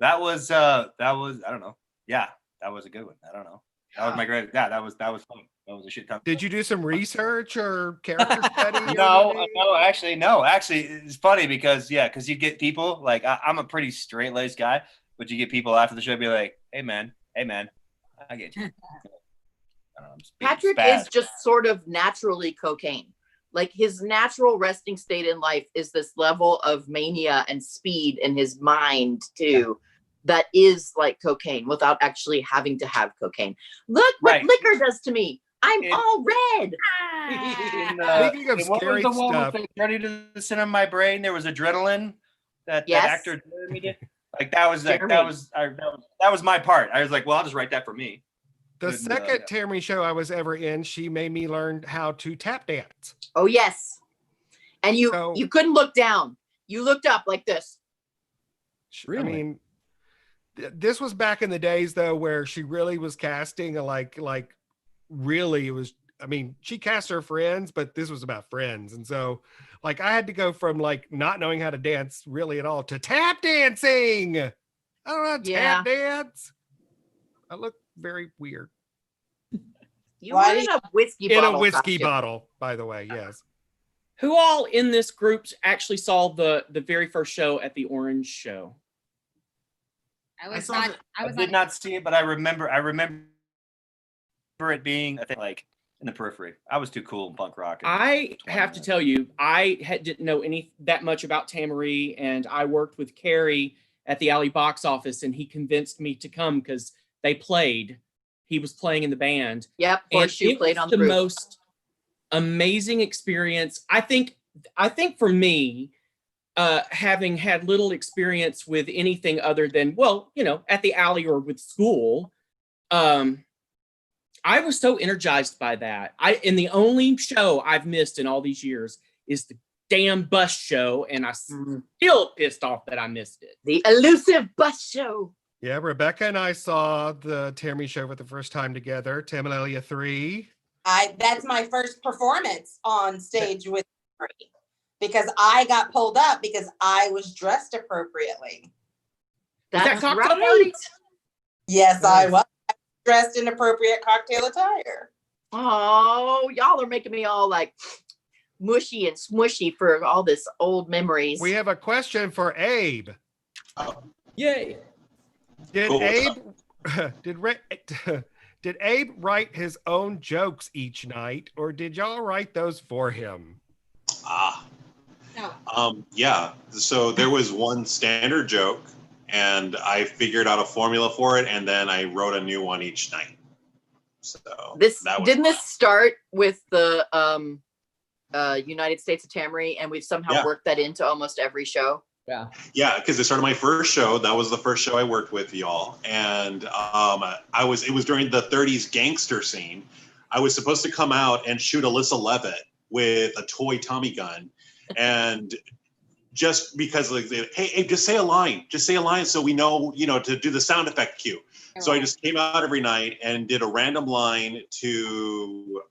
That was I don't know. Yeah, that was a good one. I don't know. That was my great. Yeah, that was fun. That was a shit ton. Did you do some research or character study? No, actually, no. Actually, it's funny because you get people like I'm a pretty straight laced guy, but you get people after the show be like, hey man, I get you. I don't know, Patrick is just sort of naturally cocaine. Like his natural resting state in life is this level of mania and speed in his mind too. That is like cocaine without actually having to have cocaine. Look what liquor does to me. I'm all red. Speaking of scary stuff, ready to sit in my brain. There was adrenaline that actor Jeremy did. Like that was my part. I was like, well, I'll just write that for me. The second Tamarie show I was ever in, she made me learn how to tap dance. Oh yes, and you couldn't look down. You looked up like this. Really? I mean, this was back in the days though, where she really was casting like really it was. I mean, she cast her friends, but this was about friends, and so like I had to go from like not knowing how to dance really at all to tap dancing. I don't know how to tap dance. I look very weird. You were in a whiskey bottle. In a whiskey bottle, by the way, yes. Who all in this group actually saw the very first show at the Orange Show? I did not see it, but I remember it being I think like in the periphery. I was too cool in punk rock. I have to tell you, didn't know that much about Tamarie, and I worked with Carrie at the Alley box office, and he convinced me to come because they played. He was playing in the band. Yep, and you played on the roof. Most amazing experience. I think for me, having had little experience with anything other than, at the Alley or with school, I was so energized by that. And the only show I've missed in all these years is the damn bus show, and I still pissed off that I missed it. The elusive bus show. Yeah, Rebecca and I saw the Tamarie show for the first time together. Tamarie 3. That's my first performance on stage with Tamarie because I got pulled up because I was dressed appropriately. That's right. Yes, I was dressed in appropriate cocktail attire. Oh, y'all are making me all like mushy and smushy for all this old memories. We have a question for Abe. Yay. Did Abe write his own jokes each night, or did y'all write those for him? Yeah. So there was one standard joke, and I figured out a formula for it, and then I wrote a new one each night. So this start with the United States of Tamarie, and we've somehow worked that into almost every show. Yeah, because I started my first show. That was the first show I worked with y'all, and it was during the '30s gangster scene. I was supposed to come out and shoot Alyssa Levitt with a toy Tommy gun, and just because like, hey, just say a line, so we know, to do the sound effect cue. So I just came out every night and did a random line to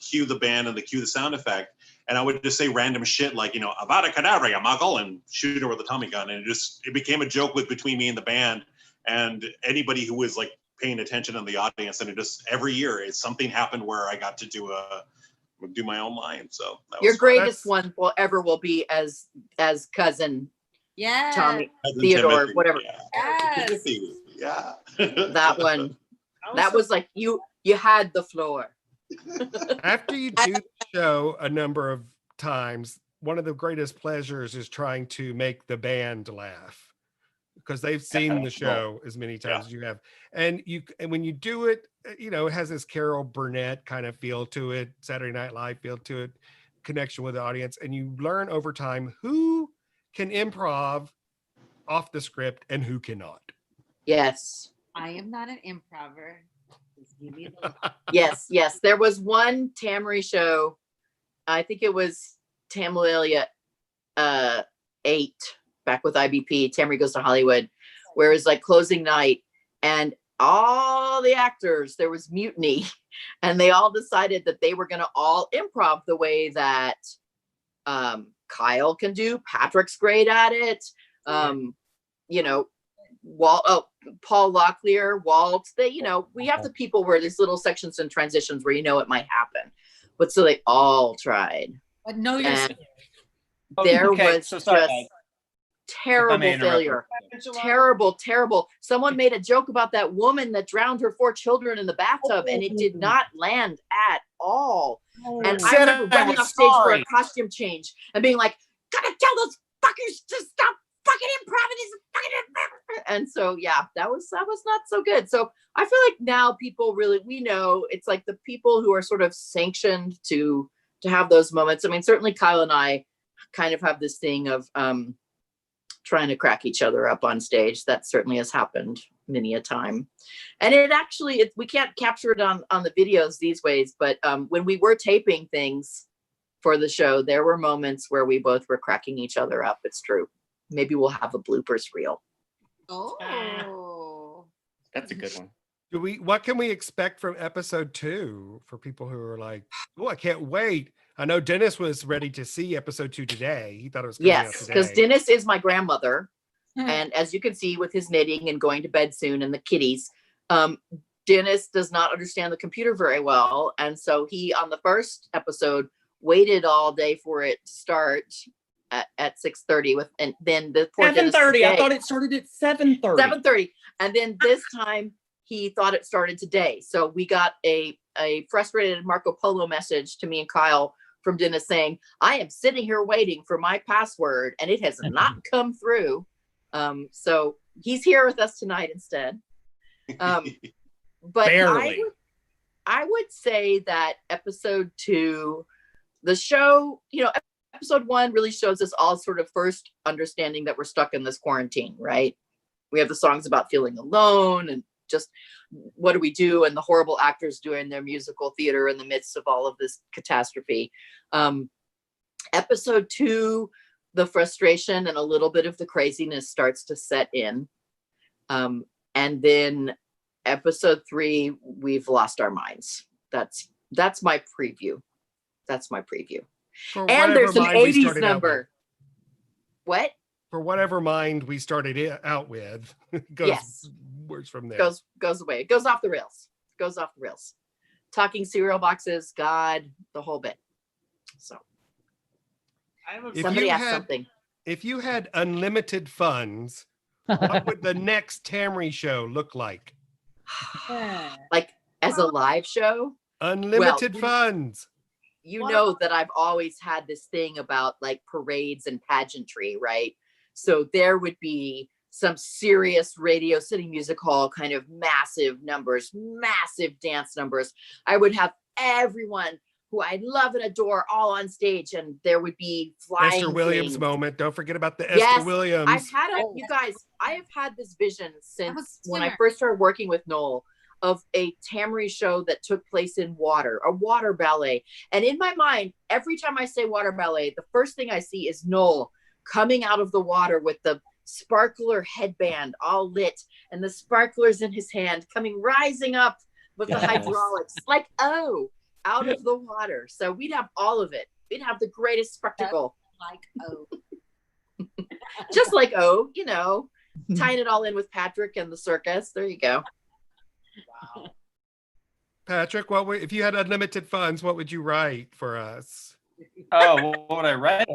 cue the band and cue the sound effect. And I would just say random shit like, Avada Kedavra, Muggle, and shoot her with a Tommy gun. And it became a joke between me and the band and anybody who was like paying attention in the audience. And it just, every year something happened where I got to do my own line. So that Your was greatest one will be as cousin Tommy Theodore, Timothy, whatever. Yeah. That one. That was like you had the floor. After you do the show a number of times, one of the greatest pleasures is trying to make the band laugh because they've seen the show as many times as you have. And when you do it, it has this Carol Burnett kind of feel to it, Saturday Night Live feel to it, connection with the audience. And you learn over time who can improv off the script and who cannot. Yes. I am not an improver. Just give me the Yes. There was one Tamarie show. I think it was Tamalia 8 back with IBP. Tamarie Goes to Hollywood, where it was like closing night, and all the actors, there was mutiny, and they all decided that they were going to all improv the way that Kyle can do. Patrick's great at it. Paul Locklear, Walt, we have the people where there's little sections and transitions where it might happen. But so they all tried. But no, you're there was just terrible failure. Terrible. Someone made a joke about that woman that drowned her 4 children in the bathtub, and it did not land at all. And I remember running off stage for a costume change and being like, gotta tell those fuckers to stop fucking improvising. And so that was not so good. So I feel like now people really, we know it's like the people who are sort of sanctioned to have those moments. I mean, certainly Kyle and I kind of have this thing of trying to crack each other up on stage. That certainly has happened many a time. And it actually, we can't capture it on the videos these ways, but when we were taping things for the show, there were moments where we both were cracking each other up. It's true. Maybe we'll have a bloopers reel. Oh, that's a good one. What can we expect from episode 2 for people who are like, oh, I can't wait? I know Dennis was ready to see episode 2 today. He thought it was coming out today. Because Dennis is my grandmother. And as you can see with his knitting and going to bed soon and the kitties, Dennis does not understand the computer very well. And so he, on the first episode, waited all day for it to start at 6:30 and then the poor 7:30. I thought it started at 7:30. 7:30. And then this time he thought it started today. So we got a frustrated Marco Polo message to me and Kyle from Dennis saying, I am sitting here waiting for my password and it has not come through. So he's here with us tonight instead. But barely. I would say that episode 2, the show, episode 1 really shows us all sort of first understanding that we're stuck in this quarantine, right? We have the songs about feeling alone and just what do we do, and the horrible actors doing their musical theater in the midst of all of this catastrophe. Episode 2, the frustration and a little bit of the craziness starts to set in. And then episode 3, we've lost our minds. That's my preview. And there's an 80s number. What? For whatever mind we started out with, goes worse from there. Goes away. It goes off the rails. Talking cereal boxes, God, the whole bit. So somebody asked something. If you had unlimited funds, what would the next Tamarie show look like? Like as a live show? Unlimited funds. You know that I've always had this thing about like parades and pageantry, right? So there would be some serious Radio City Music Hall kind of massive numbers, massive dance numbers. I would have everyone who I love and adore, all on stage, and there would be flying Esther Williams things. moment. Don't forget about the Yes, Esther Williams. I've had it, you guys. I have had this vision was since when I dinner. first started working with Noel of a Tamarie show that took place in water, a water ballet. And in my mind, every time I say water ballet, the first thing I see is Noel coming out of the water with the sparkler headband all lit and the sparklers in his hand rising up with the hydraulics, like out of the water. So we'd have all of it. We'd have the greatest spectacle. Just like tying it all in with Patrick and the circus. There you go. Wow. Patrick, if you had unlimited funds, what would you write for us? Oh, what would I write?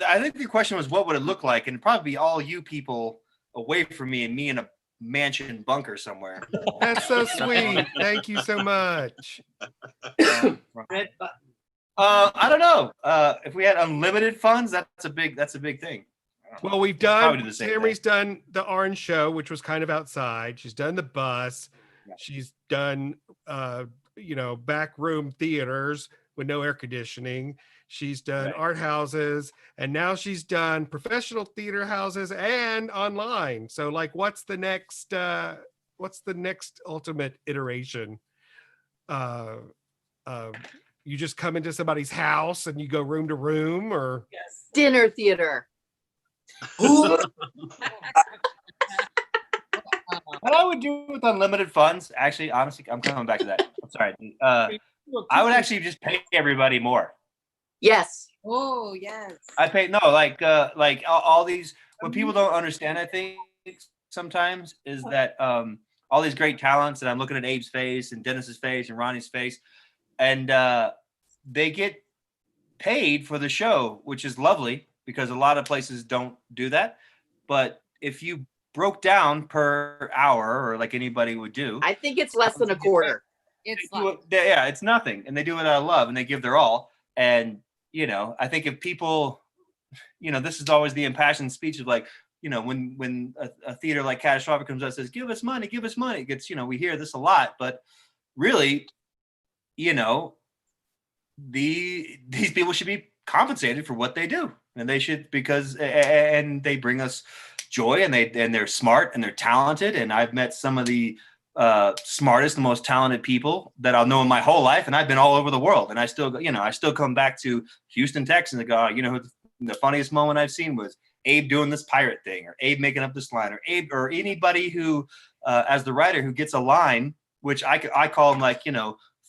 I think the question was, what would it look like? And it'd probably be all you people away from me and me in a mansion bunker somewhere. That's so sweet. Thank you so much. I don't know. If we had unlimited funds, that's a big thing. Well, we've done, Tamarie's done the Orange Show, which was kind of outside. She's done the bus. Yeah. She's done, back room theaters with no air conditioning. She's done art houses, and now she's done professional theater houses and online. So like, what's the next ultimate iteration? You just come into somebody's house and you go room to room, or dinner theater. What I would do with unlimited funds, actually, honestly, I'm coming back to that. I'm sorry. I would actually just pay everybody more. Yes. Oh, yes. I pay like all these, what people don't understand, I think sometimes, is that all these great talents, and I'm looking at Abe's face and Dennis's face and Ronnie's face, and they get paid for the show, which is lovely because a lot of places don't do that. But if you broke down per hour, or like anybody would do, I think it's less than a quarter. It's nothing, and they do it out of love, and they give their all. And I think if people, this is always the impassioned speech of like, when a theater like Catastrophic comes out and says, give us money, it gets, we hear this a lot, but really, these people should be compensated for what they do, and they should, and they bring us joy, and they're smart and they're talented, and I've met some of the smartest and most talented people that I'll know in my whole life, and I've been all over the world, and I still come back to Houston, Texas, and go, the funniest moment I've seen was Abe doing this pirate thing, or Abe making up this line, or Abe, or anybody who as the writer who gets a line, which I call them like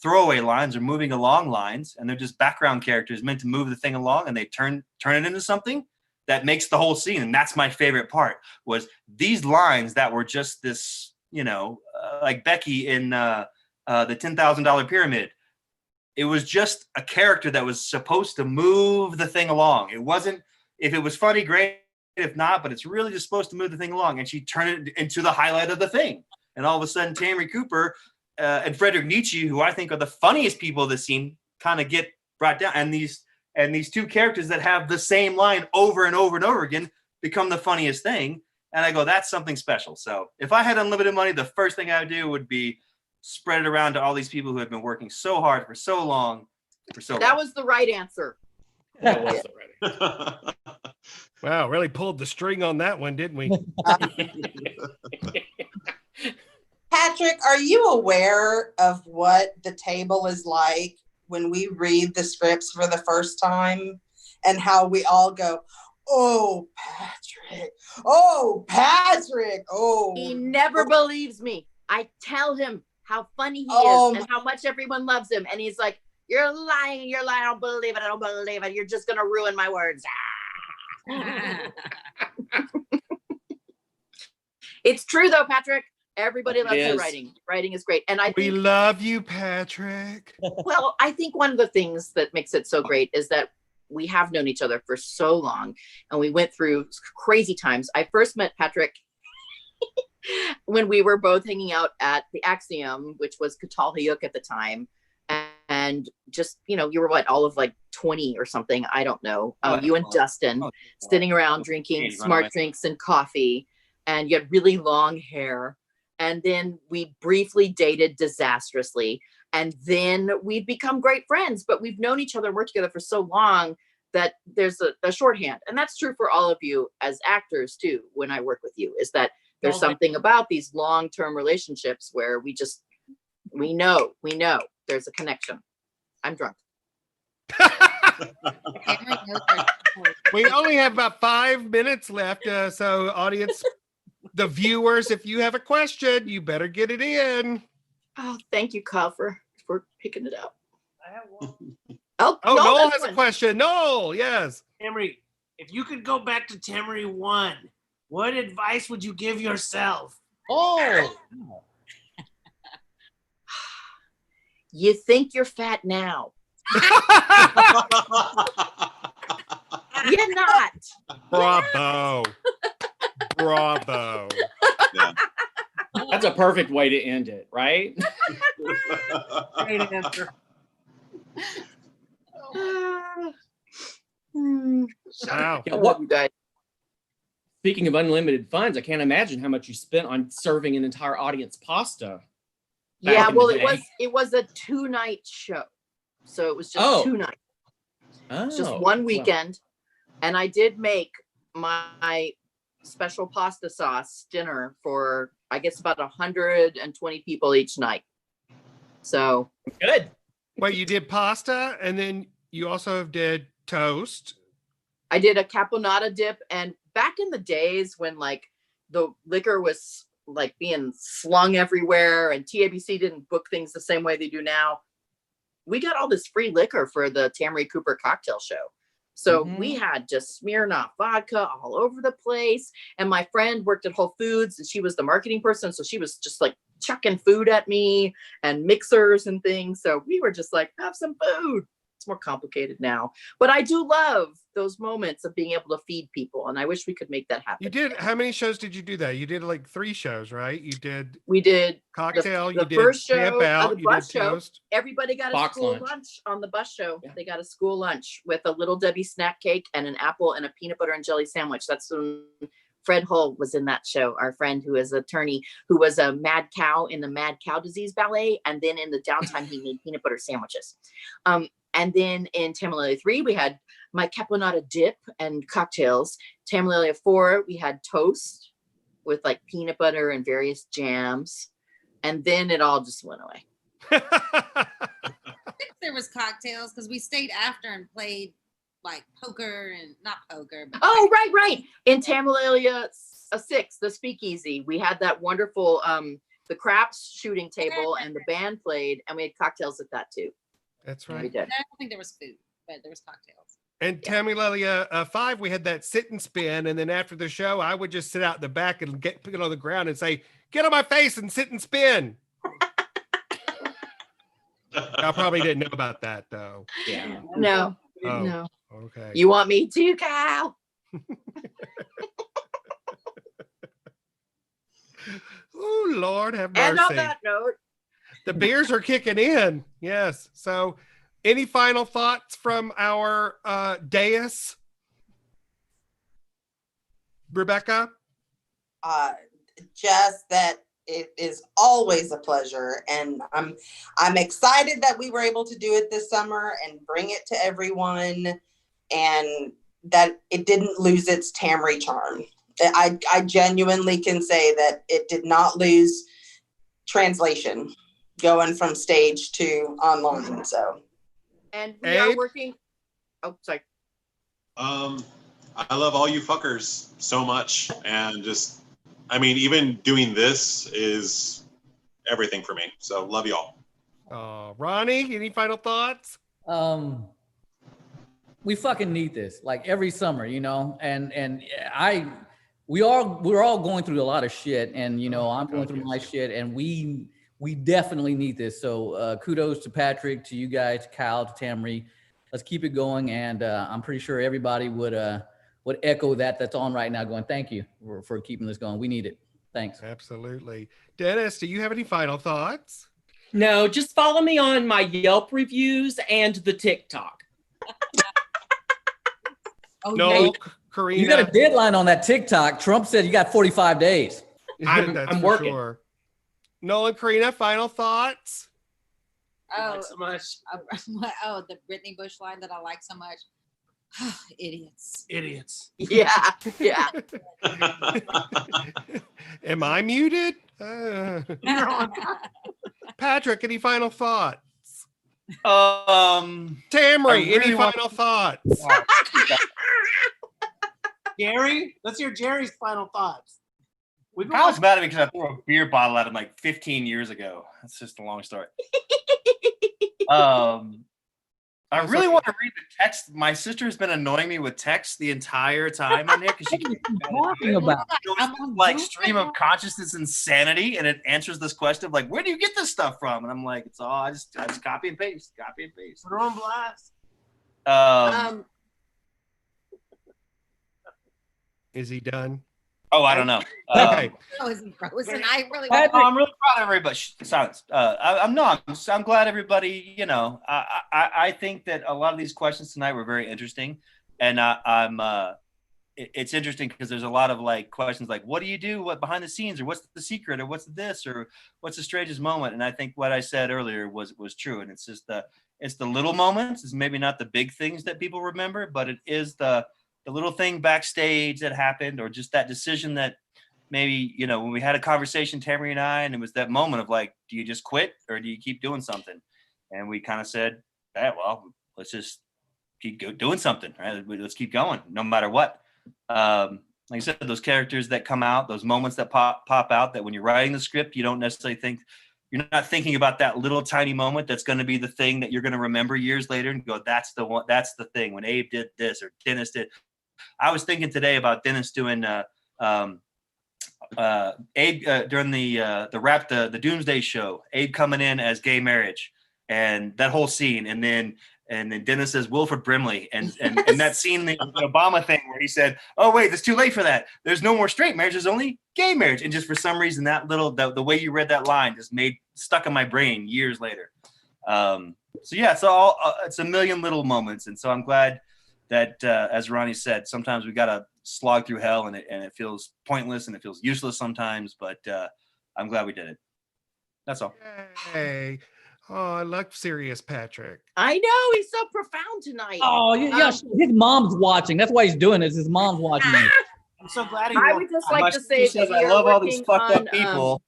throwaway lines or moving along lines, and they're just background characters meant to move the thing along, and they turn it into something that makes the whole scene. And that's my favorite part, was these lines that were just this, like Becky in the $10,000 Pyramid. It was just a character that was supposed to move the thing along. It wasn't, if it was funny, great. If not, but it's really just supposed to move the thing along. And she turned it into the highlight of the thing. And all of a sudden, Tamarie Cooper and Frederick Nietzsche, who I think are the funniest people of the scene, kind of get brought down. And these two characters that have the same line over and over and over again become the funniest thing. And I go, that's something special. So if I had unlimited money, the first thing I would do would be spread it around to all these people who have been working so hard for so long. That was the right answer. That was the right answer. Wow, really pulled the string on that one, didn't we? Patrick, are you aware of what the table is like when we read the scripts for the first time, and how we all go, oh, Patrick, oh, Patrick, oh. He never believes me. I tell him how funny he is and how much everyone loves him. And he's like, you're lying, I don't believe it. You're just going to ruin my words. It's true though, Patrick. Everybody loves your writing. Writing is great. And we love you, Patrick. Well, I think one of the things that makes it so great is that we have known each other for so long, and we went through crazy times. I first met Patrick when we were both hanging out at the Axiom, which was Catalhayuk at the time. And just, you were what, all of like 20 or something. I don't know. You and Dustin sitting around drinking smart drinks and coffee, and you had really long hair. And then we briefly dated disastrously. And then we've become great friends, but we've known each other and worked together for so long that there's a shorthand. And that's true for all of you as actors too. When I work with you, is that there's something about these long-term relationships where we know there's a connection. I'm drunk. We only have about 5 minutes left. So audience, the viewers, if you have a question, you better get it in. Oh, thank you, Kyle, for picking it up. I have one. Oh, Noel has a question. Noel, yes. Tamarie, if you could go back to Tamarie 1, what advice would you give yourself? Oh. You think you're fat now. You're not. Bravo. Bravo. Yeah. That's a perfect way to end it, right? Great answer. Wow. Yeah, speaking of unlimited funds, I can't imagine how much you spent on serving an entire audience pasta. Yeah, in the well, day. it was a 2-night show, so it was just 2 nights. It's just one weekend, and I did make my special pasta sauce dinner for, I guess, about 120 people each night. So good. Wait, you did pasta, and then you also did toast. I did a caponata dip, and back in the days when like the liquor was like being slung everywhere and TABC didn't book things the same way they do now, we got all this free liquor for the Tamarie Cooper cocktail show. So we had just Smirnoff vodka all over the place. And my friend worked at Whole Foods and she was the marketing person. So she was just like chucking food at me and mixers and things. So we were just like, have some food. It's more complicated now. But I do love those moments of being able to feed people. And I wish we could make that happen. You did, how many shows did you do that? You did like 3 shows, right? We did cocktail, the you did first show, camp out, the you bus did show. toast. Everybody got a Box school lunch. lunch on the bus show. Yeah. They got a school lunch with a Little Debbie snack cake and an apple and a peanut butter and jelly sandwich. That's when Fred Hull was in that show, our friend who is an attorney, who was a mad cow in the Mad Cow Disease Ballet. And then in the downtime, he made peanut butter sandwiches. And then in Tamarie 3, we had my caponata dip and cocktails. Tamarie 4, we had toast with like peanut butter and various jams. And then it all just went away. I think there was cocktails because we stayed after and played like poker and not poker. But Oh, right. In Tamarie 6, the speakeasy, we had that wonderful the craps shooting table and the band played and we had cocktails at that too. That's We right. did. I don't think there was food, but there was cocktails. And Tamarie 5, we had that sit and spin. And then after the show, I would just sit out in the back and put it on the ground and say, get on my face and sit and spin. I probably didn't know about that though. Yeah. No. Oh, No. okay. You want me to, Kyle? Oh, Lord have mercy. And on that note, The beers are kicking in. Yes. So any final thoughts from our dais? Rebecca? Just that it is always a pleasure, and I'm excited that we were able to do it this summer and bring it to everyone, and that it didn't lose its Tamarie charm. I genuinely can say that it did not lose translation going from stage to online. So, and we are Abe? working. Oh, sorry. I love all you fuckers so much, and just, I mean, even doing this is everything for me. So love you all. Ronnie, any final thoughts? We fucking need this like every summer, you know, and we're all going through a lot of shit, and you know, I'm going through my shit, and we definitely need this. So kudos to Patrick, to you guys, to Kyle, to Tamarie. Let's keep it going, and I'm pretty sure everybody would echo that's on right now, going, thank you for keeping this going. We need it. Thanks. Absolutely. Dennis, do you have any final thoughts? No, just follow me on my Yelp reviews and the TikTok. Oh, No, Karina. You got a deadline on that TikTok. Trump said you got 45 days. I'm That's I'm for working. sure. Nolan, Karina, final thoughts? Oh, so much. oh, the Brittany Bush line that I like so much. Idiots. Idiots. Yeah, yeah. Am I muted? Patrick, any final thoughts? Tamarie, really any want- final thoughts? Jerry, let's hear Jerry's final thoughts. We've been Kyle's watching- mad at me because I threw a beer bottle at him like 15 years ago. That's just a long story. I really want to read the text. My sister's been annoying me with text the entire time on here because she keeps talking about? like stream of consciousness insanity, and it answers this question of like, where do you get this stuff from? And I'm like, it's all I just copy and paste. Put her on blast. Is he done? Oh, I don't know. Okay. I was frozen. I really I'm really proud of everybody. Silence. I'm glad everybody. You know, I think that a lot of these questions tonight were very interesting, and it's interesting because there's a lot of like questions like, what do you do? What behind the scenes, or what's the secret, or what's this, or what's the strangest moment? And I think what I said earlier was true, and it's just the little moments. It's maybe not the big things that people remember, but it is the little thing backstage that happened, or just that decision that maybe, you know, when we had a conversation, Tamarie and I, and it was that moment of like, do you just quit or do you keep doing something? And we kind of said, well, let's just keep doing something, right? Let's keep going no matter what. Like I said, those characters that come out, those moments that pop out, that when you're writing the script, you don't necessarily think, you're not thinking about that little tiny moment that's going to be the thing that you're going to remember years later and go, that's the one, that's the thing when Abe did this or Dennis did. I was thinking today about Dennis doing Abe during the Doomsday Show, Abe coming in as Gay Marriage, and that whole scene, and then Dennis says Wilford Brimley, and that scene, the Obama thing where he said, "Oh wait, it's too late for that. There's no more straight marriage. There's only gay marriage." And just for some reason, that little the way you read that line just stuck in my brain years later. So yeah, it's a million little moments, and so I'm glad that as Ronnie said, sometimes we gotta slog through hell, and it feels pointless and it feels useless sometimes, but I'm glad we did it. That's all. Yay. Oh, I love serious Patrick. I know, he's so profound tonight. Oh, yeah, his mom's watching. That's why he's doing this. His mom's watching this. I'm so glad I would just like to say that I we are love all these working fucked up on, people.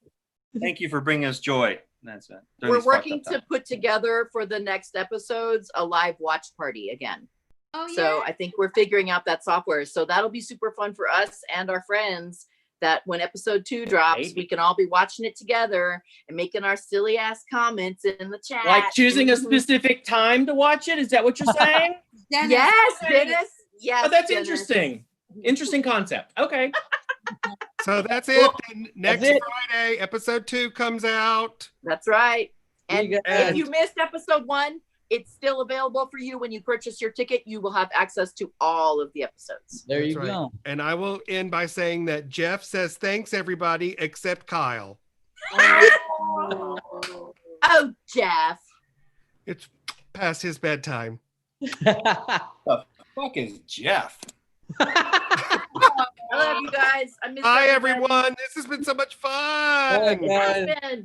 Thank you for bringing us joy. That's it. we're working to put together for the next episodes a live watch party again. Oh, yeah. So I think we're figuring out that software. So that'll be super fun for us and our friends, that when episode 2 drops, we can all be watching it together and making our silly ass comments in the chat. Like choosing a specific time to watch it. Is that what you're saying? Yes, Dennis. Yes. Oh, that's Dennis. interesting. Interesting concept. Okay. So that's it. Then next Friday, episode 2 comes out. That's right. And You if guys- you missed episode 1, it's still available for you. When you purchase your ticket, you will have access to all of the episodes. There you That's right. go. And I will end by saying that Jeff says thanks everybody except Kyle. Oh, Jeff. It's past his bedtime. The fuck is Jeff? I love you guys. I miss Hi everybody. everyone. This has been so much fun. Bye, guys. It's been.